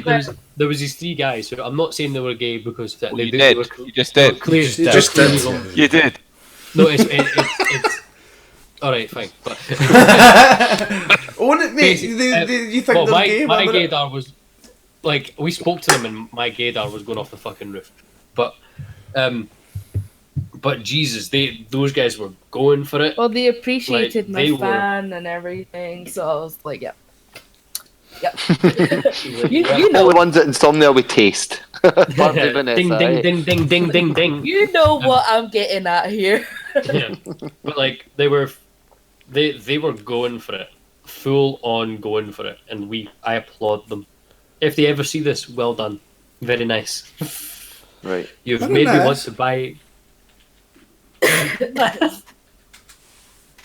these 3 guys who I'm not saying they were gay because of that. You did. Were, You just did. Clear, You just did. You did. No, it's all right, fine. But Own it, mate. You think well, they're gay? my whatever it- gaydar was like we spoke to them, and my gaydar was going off the fucking roof. But Jesus, those guys were going for it. Well, they appreciated Like, my fan and everything, so I was like, yep. Yep. you All know, the ones at Insomnia with taste. Apart from Vanessa, ding, ding, eh? ding, ding, ding, ding, ding. you know what I'm getting at here. Yeah, but like they were going for it, full on going for it, and I applaud them. If they ever see this, well done, very nice. Right. You've Very made me want nice. to buy.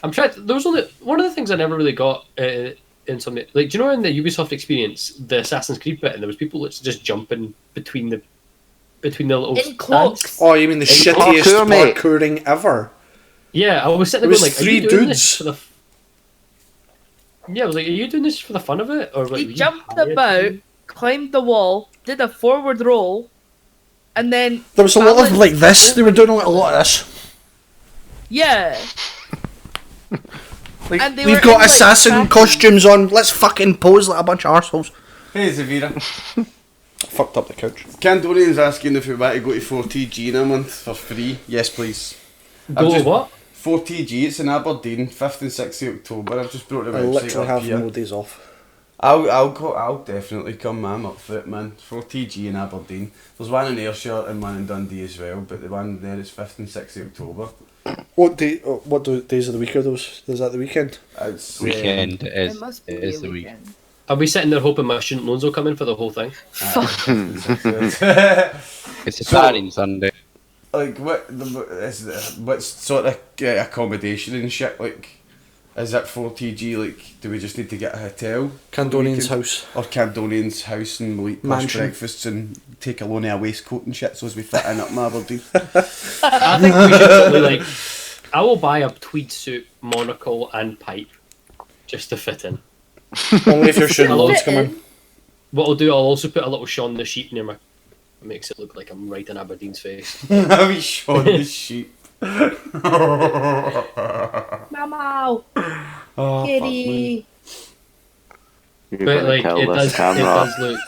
I'm trying. There was only one of the things I never really got in some. Like, do you know in the Ubisoft experience, the Assassin's Creed bit, and there was people that's just jumping between the little In stands? cloaks. Oh, you mean the It's shittiest parkour, mate. parkouring ever? Yeah, I was sitting It there was going like, are you three doing dudes. this for the? Yeah, I was like, are you doing this for the fun of it, or like? were He you jumped hired to about, do- climbed the wall, did a forward roll, and then There was a lot of balanced like this. They were doing a lot of this. Yeah. Like, And they we've were got in, like, assassin khaki. costumes on. Let's fucking pose like a bunch of arseholes. Hey, Zavira. Fucked up the couch. Candorian's asking if we want to go to 4TG in a month for free. Yes, please. Go just- what? 4TG, it's in Aberdeen, 5th and 6th of October. I've just brought the I website literally up have here. no days off. I'll definitely come, man. I'm up for it, man. 4TG in Aberdeen. There's one in Ayrshire and one in Dundee as well, but the one there is 5th and 6th of October. What day? Days of the week are those? Is that the weekend? It's Weekend It is must be it is a the week. weekend. Are we sitting there hoping my student loans will come in for the whole thing? It's a Saturday and Sunday. Like what sort of accommodation and shit? Like, is it 4TG? Like, do we just need to get a hotel? Candonian's We can- house. Or Candonian's house and we'll eat posh Mansion. breakfasts and take a loan of a waistcoat and shit so as we fit in up in Aberdeen. I think we should probably like. I will buy a tweed suit, monocle, and pipe, just to fit in. Only if your student Hello? loans come in. What I'll do, I'll also put a little Shaun the Sheep near my. It makes it look like I'm right in Aberdeen's face. Have we shown the sheep? Mama, Oh, kitty. You're But gonna like, kill it this does camera. look.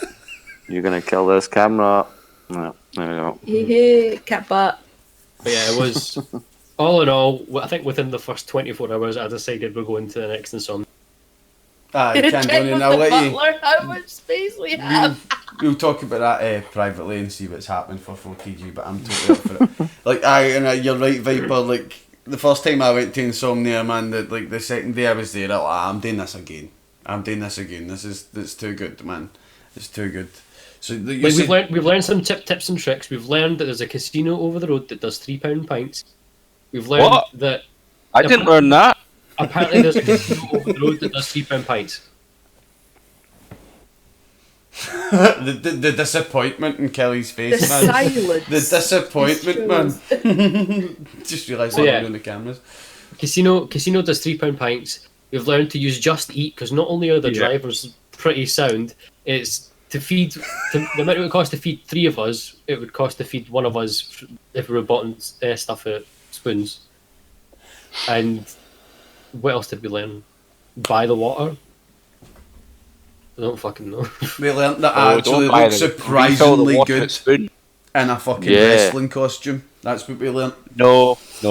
You're gonna kill this camera. No, there we go. Hee cat butt. But yeah, it was. All in all, I think within the first 24 hours, I decided we're going to the next Insomnia. Aye, Check Candonian, with I'll the let you. butler how much space we have. We'll talk about that privately and see what's happening for 4TG, but I'm totally up for it. Like, you're right, Viper. Like, the first time I went to Insomnia, man, the second day I was there, I'm doing this again. It's too good, man. It's too good. So you Like, said- we've learned some tips and tricks. We've learned that there's a casino over the road that does £3 pints. We've learned What? that I didn't learn that. apparently there's a casino over the road that does £3 pints. the disappointment in Kelly's The face, man. silence. The disappointment, man. Just realised So, I'm yeah. on the cameras. Casino does £3 pints. We've learned to use Just Eat because not only are the drivers pretty sound, it's to feed the amount it would cost to feed three of us. It would cost to feed one of us if we were bought stuff at spoons. And what else did we learn? Buy the water. I don't fucking know. We learnt that Oh, actually don't buy looks the- refill the surprisingly water good at Spoon. in a fucking Yeah. wrestling costume. That's what we learnt. No. We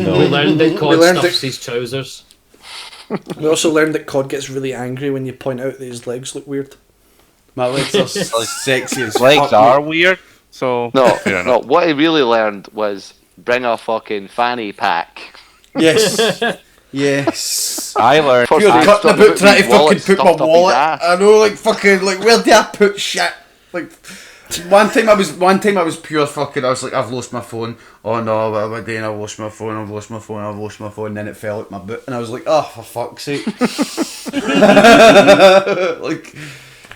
learned that COD learned stuffs that- his trousers. We also learned that Cod gets really angry when you point out that his legs look weird. My legs are sexy as Legs fuck. are weird, so No, fair no. enough. What he really learned was bring a fucking fanny pack. Yes. Yes. I learned. Pure I cutting stuck about his trying to wallet fucking put my stuffed up his wallet. ass. I know, like fucking, like where do I put shit? Like one time I was pure fucking. I was like, I've lost my phone. Oh no, what am I doing? I've lost my phone. I've lost my phone. And then it fell out my boot, and I was like, oh, for fuck's sake! Like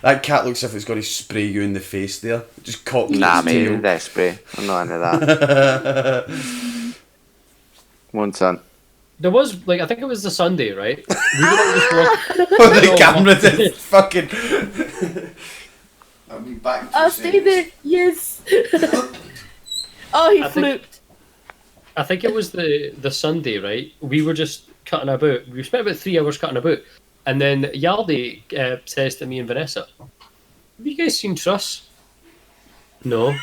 that cat looks as if it's going to spray you in the face. There, just cocked Nah, its mate, tail. that's spray. I'm not into that. One son. There was like I think it was the Sunday, right? We were all just walking. Oh, the camera did fucking. I'll be back. in 2 I'll stay seconds. there. Yes. Oh, he I think- flooped. I think it was the Sunday, right? We were just cutting about. We spent about 3 hours cutting about, and then Yaldi says to me and Vanessa, have you guys seen Truss? No.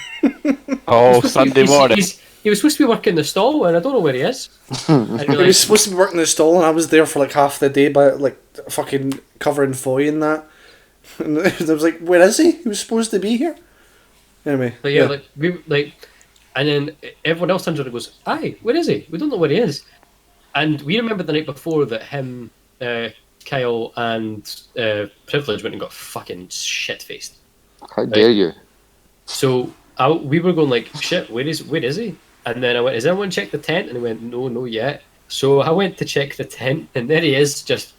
Oh, Sunday morning. He was supposed to be working the stall, and I don't know where he is. And He was supposed to be working the stall, and I was there for like half the day, by like fucking covering foy and that. And I was like, "Where is he? He was supposed to be here." Anyway, But and then everyone else turns around and goes, "Aye, where is he? We don't know where he is." And we remember the night before that him, Kyle, and Priviledge went and got fucking shit faced. How dare you? So we were going like, "Shit, where is he?" And then I went, "Has anyone checked the tent?" And he went, "No, no yet." So I went to check the tent, and there he is, just.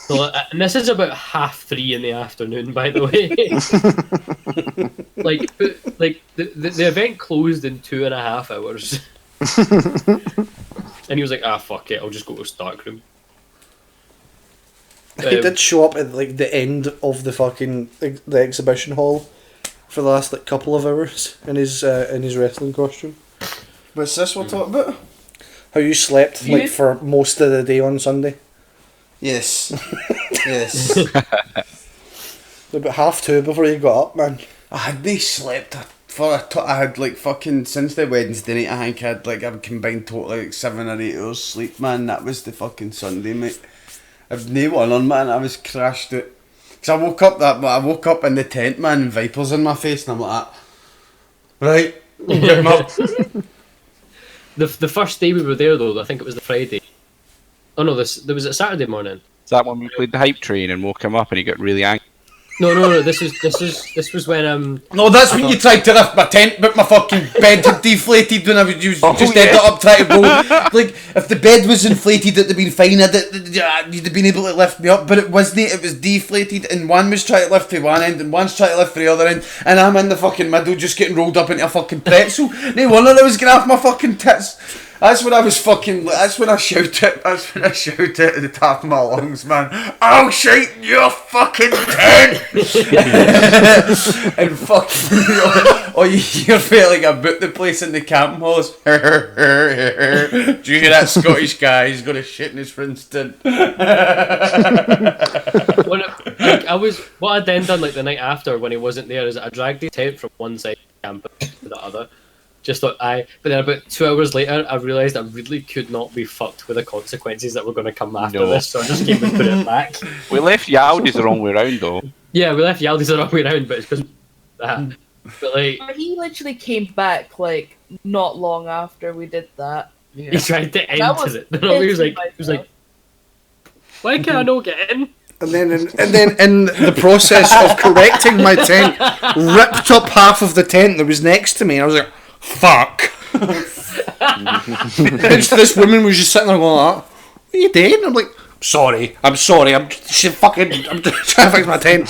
So, and this is about 3:30 in the afternoon, by the way. The event closed in 2.5 hours. And he was like, fuck it, I'll just go to Stark Room. he did show up at like the end of the fucking the exhibition hall for the last like couple of hours in his wrestling costume. What's this we're talking about? How you slept like for most of the day on Sunday. Yes. Yes. About 2:30 before you got up, man. I hadn't slept I had like fucking since the Wednesday night. I think I had like a combined total like 7 or 8 hours sleep, man. That was the fucking Sunday, mate. I've no one on, man. I was crashed out. Cause I woke up in the tent, man, and vipers in my face, and I'm like, right, get him up. The first day we were there, though, I think it was the Friday. Oh no, there was a Saturday morning. Is that when we played the hype train and woke him up and he got really angry? No. This was when No, that's when you tried to lift my tent, but my fucking bed had deflated when I was just ended up trying to go. Like, if the bed was inflated, it'd have been fine. You'd have been able to lift me up, but it wasn't. It was deflated, and one was trying to lift from one end, and one's trying to lift from the other end, and I'm in the fucking middle, just getting rolled up into a fucking pretzel. No wonder I was getting off my fucking tits. That's when I was fucking. That's when I shouted. That's when I shouted at the top of my lungs, man. I'll shite in your fucking tent. And fucking, you hear me like about the place in the camp halls. Do you hear that Scottish guy? He's got a shit in his friend's tent. what I'd then done like the night after when he wasn't there is I dragged the tent from one side of the campus to the other. Just thought but then about 2 hours later, I realised I really could not be fucked with the consequences that were going to come after this, so I just came and put it back. We left Yaldi's the wrong way round, though. Yeah, we left Yaldi's the wrong way round, but it's because that. But like, he literally came back like not long after we did that. he tried to enter it. He was like, why can't I not get in? And then in the process of correcting my tent, ripped up half of the tent that was next to me. And I was like, fuck. And this woman was just sitting there going, what are you doing? I'm like, I'm sorry. I'm trying to fix my tent.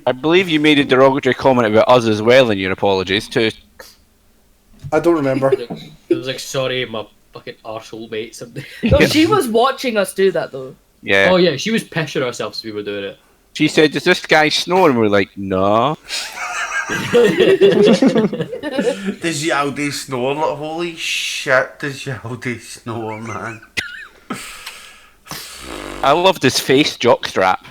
I believe you made a derogatory comment about us as well in your apologies too. I don't remember. It was like, sorry, my fucking arsehole mate. Something. No, she was watching us do that though. Yeah. Oh yeah, she was pissing herself as we were doing it. She said, "Does this guy snore?" And we're like, "No." Does Yaldi snore? Like, holy shit, does Yaldi snore, man? I loved his face jockstrap.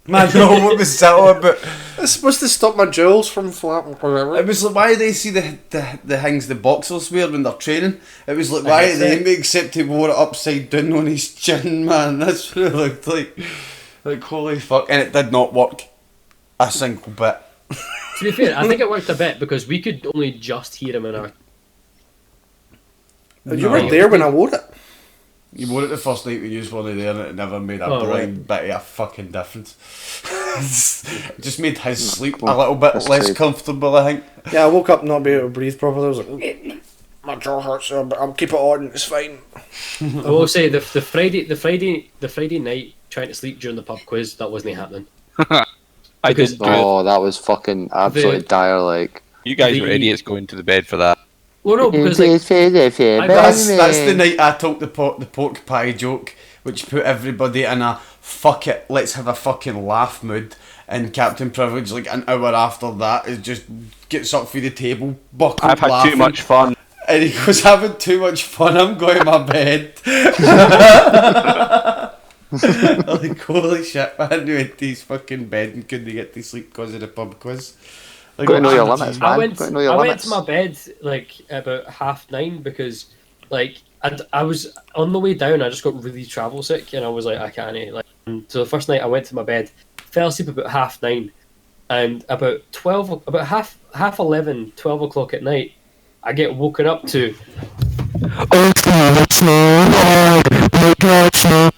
Man, no, what was that all about? It's supposed to stop my jewels from flapping. It was like, why do they see the things the boxers wear when they're training? It was like, why do they except he wore it upside down on his chin, man? That's what it looked like. Like, holy fuck. And it did not work a single bit. To be fair, I think it worked a bit because we could only just hear him in our... You weren't there when I wore it. You wore it the first night when you weren't there and it never made a blind bit of a fucking difference. It just made his sleep a little bit less comfortable, I think. Yeah, I woke up not being able to breathe properly. I was like, my jaw hurts, but I'll keep it on, it's fine. I will say, the Friday night trying to sleep during the pub quiz, that wasn't happening. I did. Oh, that was fucking absolutely dire. Like, you guys were idiots going to the bed for that. Well, no, because like, that's the night I told the pork pie joke, which put everybody in a fuck it, let's have a fucking laugh mood. And Captain Priviledge, like an hour after that, is just gets up through the table, buckled, I've had laughing. too much fun. And he goes, having too much fun, I'm going to my bed. Like, holy shit, man, you went to his fucking bed and couldn't get to sleep because of the pub quiz. Like, Gotta know your what- limits, man. I went Gotta know your limits. to my bed like about 9:30 because like I was on the way down. I just got really travel sick and I was like I can't like. And so the first night I went to my bed, fell asleep about 9:30, and about 12, about half 11, 12 o'clock at night, I get woken up to.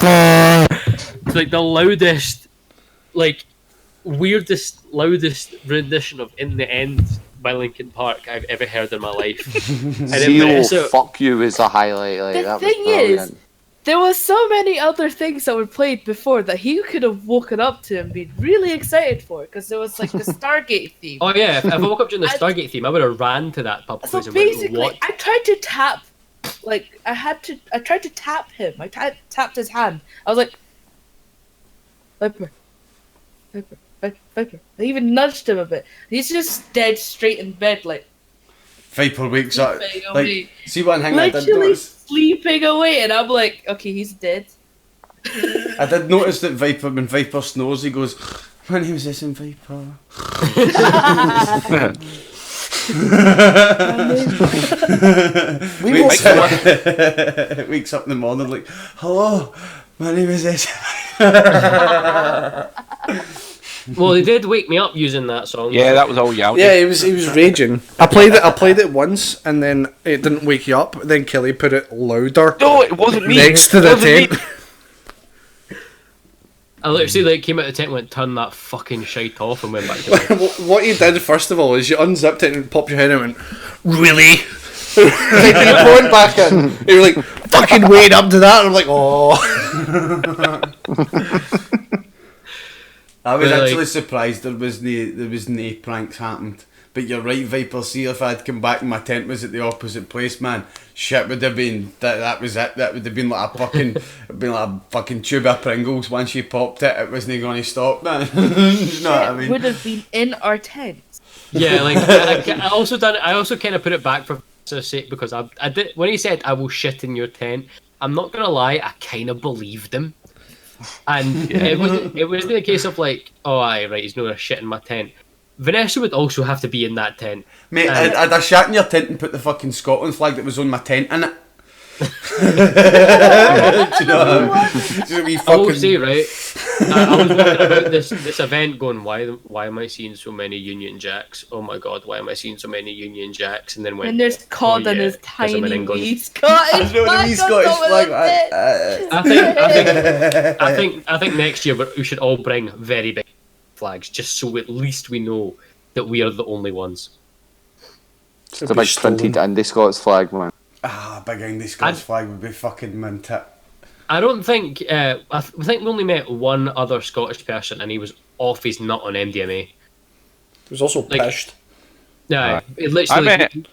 It's like the loudest, like weirdest, loudest rendition of "In the End" by Linkin Park I've ever heard in my life. And Zero so, fuck you is a highlight. Like, The that thing was brilliant. is, there was so many other things that were played before that he could have woken up to and been really excited for, because there was like the Stargate theme. oh yeah, if I woke up during the Stargate theme, I would have ran to that pub So quiz and went, basically, what? I tried to tap, like I tried to tap him. I tapped his hand. I was like, Viper, Viper, Viper, Viper. I even nudged him a bit. He's just dead straight in bed, like Viper wakes up. sleeping away. Like, see one thing I did Literally notice? sleeping away, and I'm like, okay, he's dead. I did notice that Viper, when Viper snores, he goes, "My name's SMviper." Wakes up in the morning like, "Hello, my name is SMviper." Well, they did wake me up using that song. Yeah, that was all Yaldi. Yeah, he was raging. I played it once, and then it didn't wake you up. Then Kelly put it louder No, it wasn't me. next to the It wasn't me. tent. I literally came out of the tent and went, turn that fucking shite off, and went back to bed. What you did first of all is you unzipped it and popped your head out and went, "Really?" Like, you're going back in. You were like, "Fucking wait up to that," and I'm like, "Oh." I was But, like- actually surprised there was no pranks happened. But you're right, Viper. See, if I'd come back and my tent was at the opposite place, man, shit would have been that was it. That would have been like a fucking tube of Pringles. Once you popped it, it wasn't going to stop, man. You know what I mean? Would have been in our tent. Yeah, like I also kind of put it back for sake because I did when he said I will shit in your tent. I'm not gonna lie, I kind of believed him, and it wasn't a case of like, oh, aye, right, he's not a shit in my tent. Vanessa would also have to be in that tent. Mate, I'd have shat in your tent and put the fucking Scotland flag that was on my tent in it. Do you know what I mean? Just a wee I will fucking- say, right, I was walking about this event going, why am I seeing so many Union Jacks? Oh my god, why am I seeing so many Union Jacks? And then went, And there's Cod oh, and yeah, his 'cause I'm in tiny England. wee Scottish I know the wee flag on Scottish top of flag. the tent. I think next year we should all bring very big flags, just so at least we know that we are the only ones. It's a big printed IndiScots flag, man. Big IndiScots flag would be fucking mint it. I don't think I think we only met one other Scottish person, and he was off his nut on MDMA. He was also Like- pissed. Yeah, it I literally. met we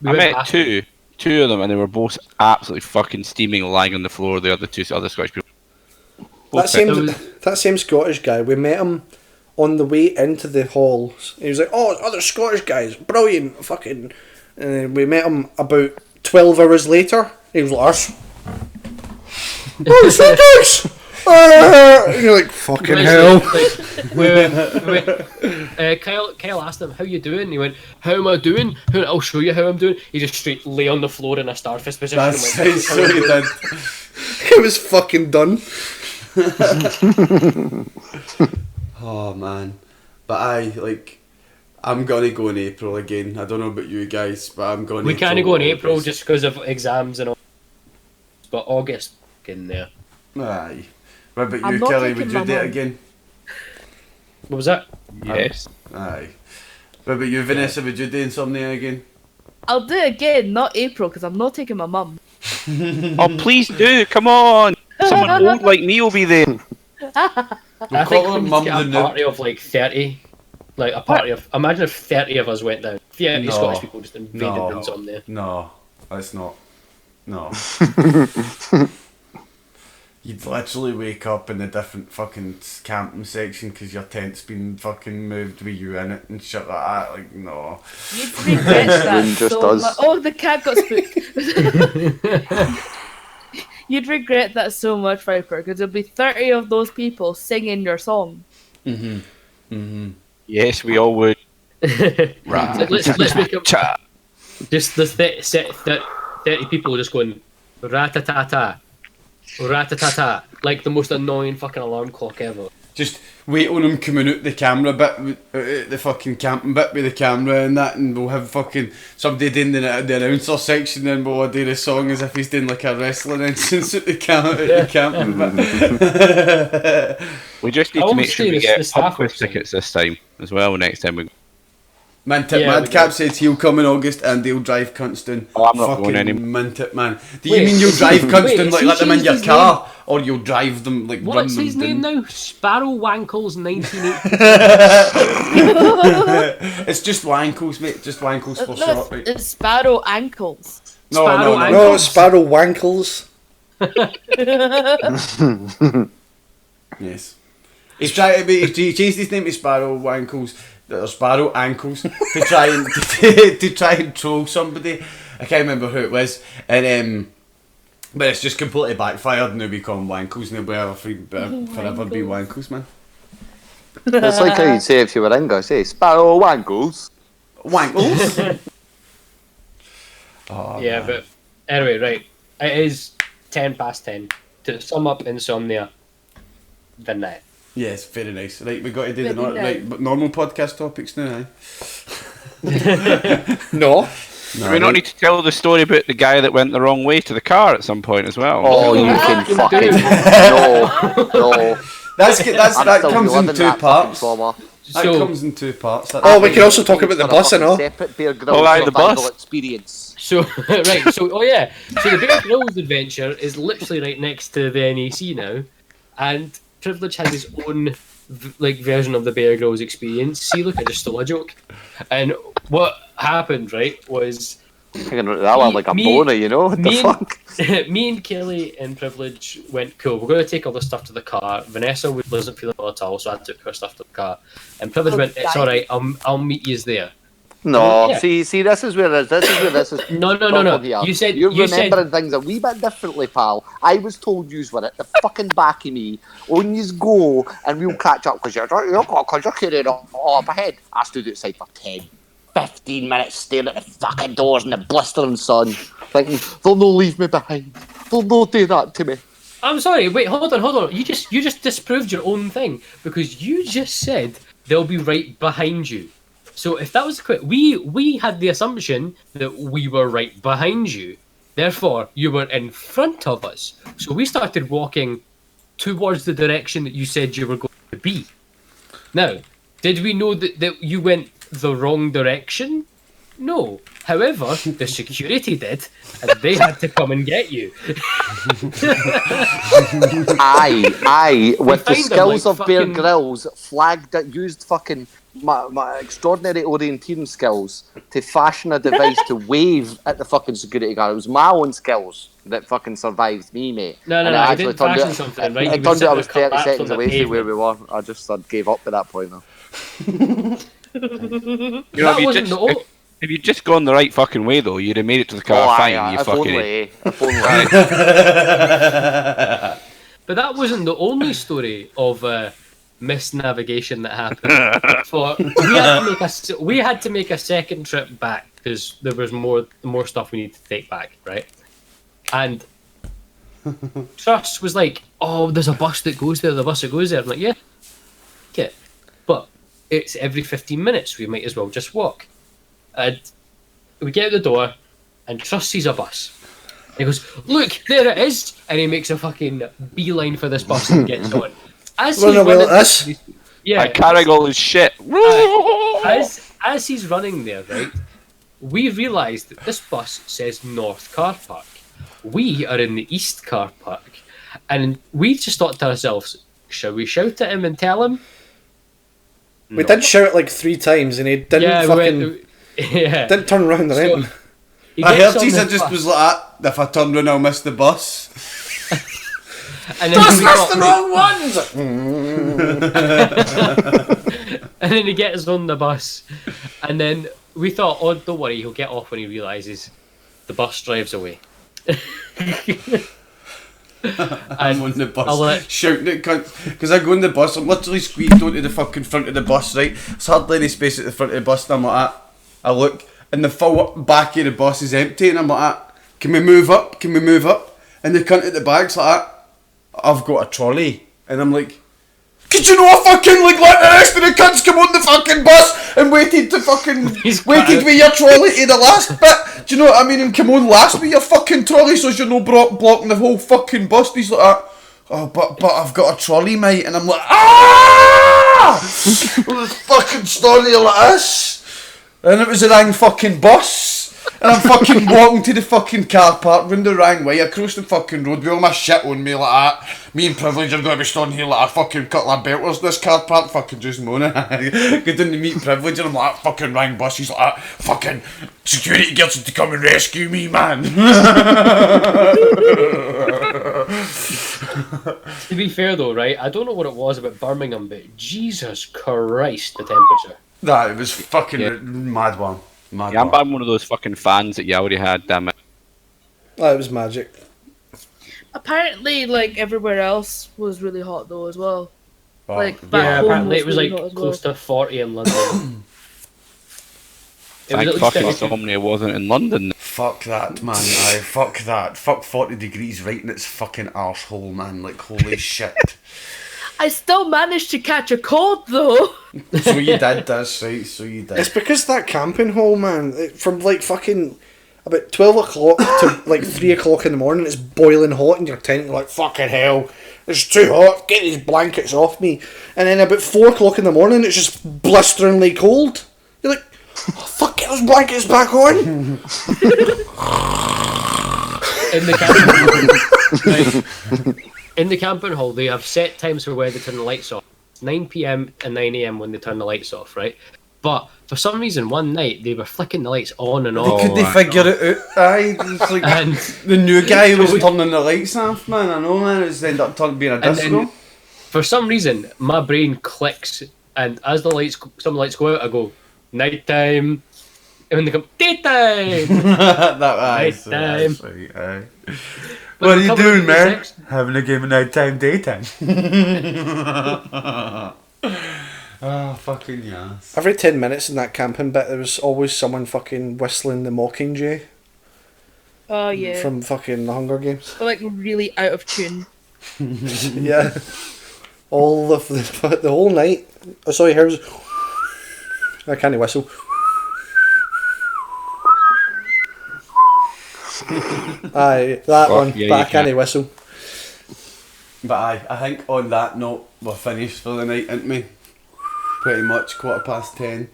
I went met past- two of them, and they were both absolutely fucking steaming, lying on the floor. The other Scottish people. Both That same Scottish guy, we met him on the way into the halls. He was like, "Oh, other Scottish guys, brilliant, fucking." And then we met him about 12 hours later. He was like, "Oh, so nice!" And you're like, "Fucking hell!" Kyle asked him, "How you doing?" And he went, "How am I doing? I'll show you how I'm doing." He just straight lay on the floor in a starfish position. That's and went, so you did. It was fucking done. Oh man, but I'm gonna go in April again. I don't know about you guys, but I'm going. We can't go in April just because of exams and all. But August, in there. Aye. What about I'm you, not Kelly? taking Would you my do it mum. again? What was that? Yes. Aye. What about you, Vanessa? Would you do Insomnia again? I'll do it again, not April, because I'm not taking my mum. Oh, please do! Come on! Someone old like me will be there. I call think her we need Mum to get the a Noob. party of like 30. Like a party of. Imagine if 30 of us went down. 30 No. Scottish people just invaded No. Insomnia. No, that's not. No. You'd literally wake up in a different fucking camping section because your tent's been fucking moved with you in it and shit like that. Like, no. You'd regret that Just so us. much. Oh, the cat got spooked. you'd regret that so much, Viper, because there'll be 30 of those people singing your song. Yes, we all would. Right. Let's make up. Just the 30 people just going rat-a-ta-ta, rat-a-ta-ta, like the most annoying fucking alarm clock ever. Just wait on him coming out the camera bit, the fucking camping bit with the camera and that, and we'll have fucking somebody doing the announcer section, and we'll do the song as if he's doing like a wrestling entrance at the camping bit. We just need to make sure we get pub quiz tickets this time as well. Next time we. Madcap says he'll come in August and they'll drive cunts down. Oh, I'm not fucking going anymore. mint it, man. Do you mean you'll drive cunts down, like let them in your car, or you'll drive them like What's run his them name down? now? Sparrow Wankles 1980. It's just Wankles, mate. Just Wankles for short, right? It's Sparrow Ankles. No, Sparrow Wankles. Yes. He's trying to he changed his name to Sparrow Wankles, or Sparrow Ankles, to try and to try and troll somebody. I can't remember who it was, and but it's just completely backfired. Now we call him Wankles, and he'll forever be Wankles, man. It's like how you'd say if you were English, say Sparrow Wankles. Wankles. Oh, yeah, man. but anyway, right. It is 10:10. To sum up Insomnia, the night. Yes, very nice. Right, we got to do Very the normal podcast topics now, No. Do we not need to tell the story about the guy that went the wrong way to the car at some point as well? Oh, you can fucking no. That comes in two parts. Trauma. That comes in two parts. Oh, we can also talk about the bus and all. Separate Bear Grylls the bus. survival experience. So right, so the Bear Grylls adventure is literally right next to the NEC now, and Privilege has his own version of the Bear Grylls experience. See, look, I just stole a joke. And what happened, right, was I can write that one like a boner, you know? What the fuck? Me and Kelly and Privilege went, cool, we're going to take all the stuff to the car. Vanessa wasn't feeling well at all, so I took her stuff to the car. And Privilege went, it's alright, I'll meet you there. No, Yeah. see, this is where this is. No. Here. You said You're remembering things a wee bit differently, pal. I was told yous were at the fucking back of me. On yous go, and we'll catch up because you're carrying up ahead. I stood outside for 10-15 minutes staring at the fucking doors in the blistering sun, thinking they'll no leave me behind. They'll no do that to me. I'm sorry, wait, hold on. You just disproved your own thing because you just said they'll be right behind you. So if that was the quick, we had the assumption that we were right behind you. Therefore, you were in front of us. So we started walking towards the direction that you said you were going to be. Now, did we know that you went the wrong direction? No. However, the security did, and they had to come and get you. I, with the skills like of Bear fucking- Grylls, used fucking my extraordinary orienteering skills to fashion a device to wave at the fucking security guard. It was my own skills that fucking survived me, mate. No, And it I actually didn't turned fashion out- something, right? It turned out I was 30 seconds away from where we were. I just gave up at that point now. You know, That wasn't the only... if you'd just gone the right fucking way though, you'd have made it to the car fine. You if fucking. only. But that wasn't the only story of misnavigation that happened. We had to make a second trip back because there was more stuff we needed to take back, right? And Truss was like, "Oh, there's a bus that goes there. The bus that goes there." I'm like, "Yeah, okay, but it's every 15 minutes. We might as well just walk." And we get out the door, and Truss sees a bus. He goes, "Look, there it is!" And he makes a fucking beeline for this bus and gets on. As Run away like this. I'm carrying all his shit. As he's running there, right, we realise that this bus says North Car Park. We are in the East Car Park. And we just thought to ourselves, shall we shout at him and tell him? We did shout like 3 times and he didn't didn't turn around or anything. I heard Jesus just was like that. If I turn around, I'll miss the bus. And then Just we missed thought, the wrong ones! and then he gets on the bus. And then we thought, oh, don't worry, he'll get off when he realises the bus drives away. I'm on the I'll bus shouting at cunts because I go on the bus. I'm literally squeezed onto the fucking front of the bus. Right, there's hardly any space at the front of the bus. And I'm like, that. I look, and the full back of the bus is empty, and I'm like, that. Can we move up? Can we move up? And the cunt at the back's like, that. I've got a trolley, and I'm like, could you know I fucking like let the rest of the cunts come on the fucking bus and waited to fucking waited with your trolley to the last bit? Do you know what I mean? And come on last with your fucking trolley so you're no blocking the whole fucking bus. He's like that. Oh, but I've got a trolley, mate, and I'm like, ah! This fucking story like this, and it was a dang fucking bus. And I'm fucking walking to the fucking car park round the wrong way across the fucking road with all my shit on me like that. Me and Privilege are going to be standing here like a fucking couple of belters in this car park fucking just moaning. Go down to meet Privilege and I'm like, fucking wrong bus. He's like, that. Fucking security gets to come and rescue me, man. To be fair though, right, I don't know what it was about Birmingham, but Jesus Christ, the temperature. Nah, it was fucking mad one. Mad Yeah, I'm one. one of those fucking fans that you already had, damn it. Oh, it was magic. Apparently, like everywhere else was really hot though as well. Oh, Like back Yeah, home apparently it was really like hot as close well. to 40 in London. It was Thank at least fucking 50. Insomnia wasn't in London. Fuck that, man. Aye, fuck that. Fuck 40 degrees right in its fucking arsehole, man. Like, holy shit. I still managed to catch a cold though. So you did, that's right, so you did. It's because that camping hole, man, from like fucking about 12 o'clock to like 3 o'clock in the morning, it's boiling hot in your tent. You're like, fucking hell, it's too hot, get these blankets off me. And then about 4 o'clock in the morning, it's just blisteringly cold. You're like, oh, fuck, get those blankets back on. In the camping in the camping hall, they have set times for where they turn the lights off. 9 p.m. and 9 a.m. when they turn the lights off, right? But for some reason, one night they were flicking the lights on and off. Could they figure it out? Aye, it's like And the new guy who was turning the lights off, man. I know, man. It's ended up being a And disco. then, for some reason, my brain clicks, and as some lights go out, I go nighttime, and when they come daytime. That's Nighttime. right, aye. But What are you recovered doing, the man? sex- Having a game of nighttime, daytime. Oh, fucking yes. Every 10 minutes in that camping bit, there was always someone fucking whistling the Mockingjay Oh yeah. from fucking the Hunger Games. They're like really out of tune. Yeah. All the whole night. I saw you hear was I can't whistle. Aye, that Well, one. yeah, but I you can't can. whistle. But aye, I think on that note, we're finished for the night, ain't we? Pretty much 10:15.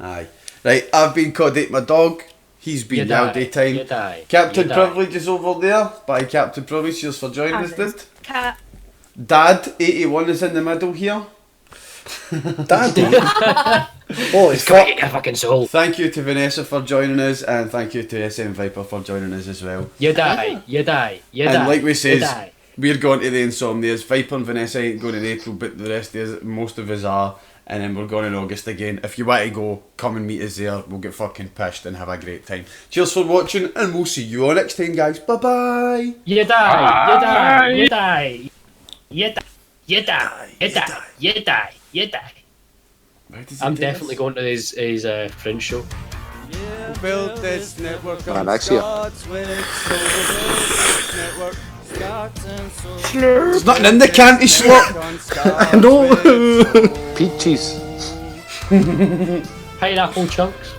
Aye. Right, I've been Codate my dog. He's You been die, now daytime. you die, Captain you die. Privilege is over there. Bye, Captain Privilege. Cheers for joining us, dude. Cat. Dad, 81 is in the middle here. Dad. Holy Fuck fuck. your fucking soul. Thank you to Vanessa for joining us, and thank you to SMviper for joining us as well. You die, you die, you die. And like we you says, die. we're going to the Insomnias. Viper and Vanessa ain't going in April, but the rest of us, most of us are. And then we're going in August again. If you want to go, come and meet us there. We'll get fucking pissed and have a great time. Cheers for watching, and we'll see you all next time, guys. Bye bye. You die, you die, you die. You die, you die, you die, you die, you die. I'm definitely going to his Fringe show. Built this network Ah, on next year. Scots with Soul network. Scots and Soul. There's nothing in the canty slot. On Scots I know. with Soul. Peaches. Pineapple chunks.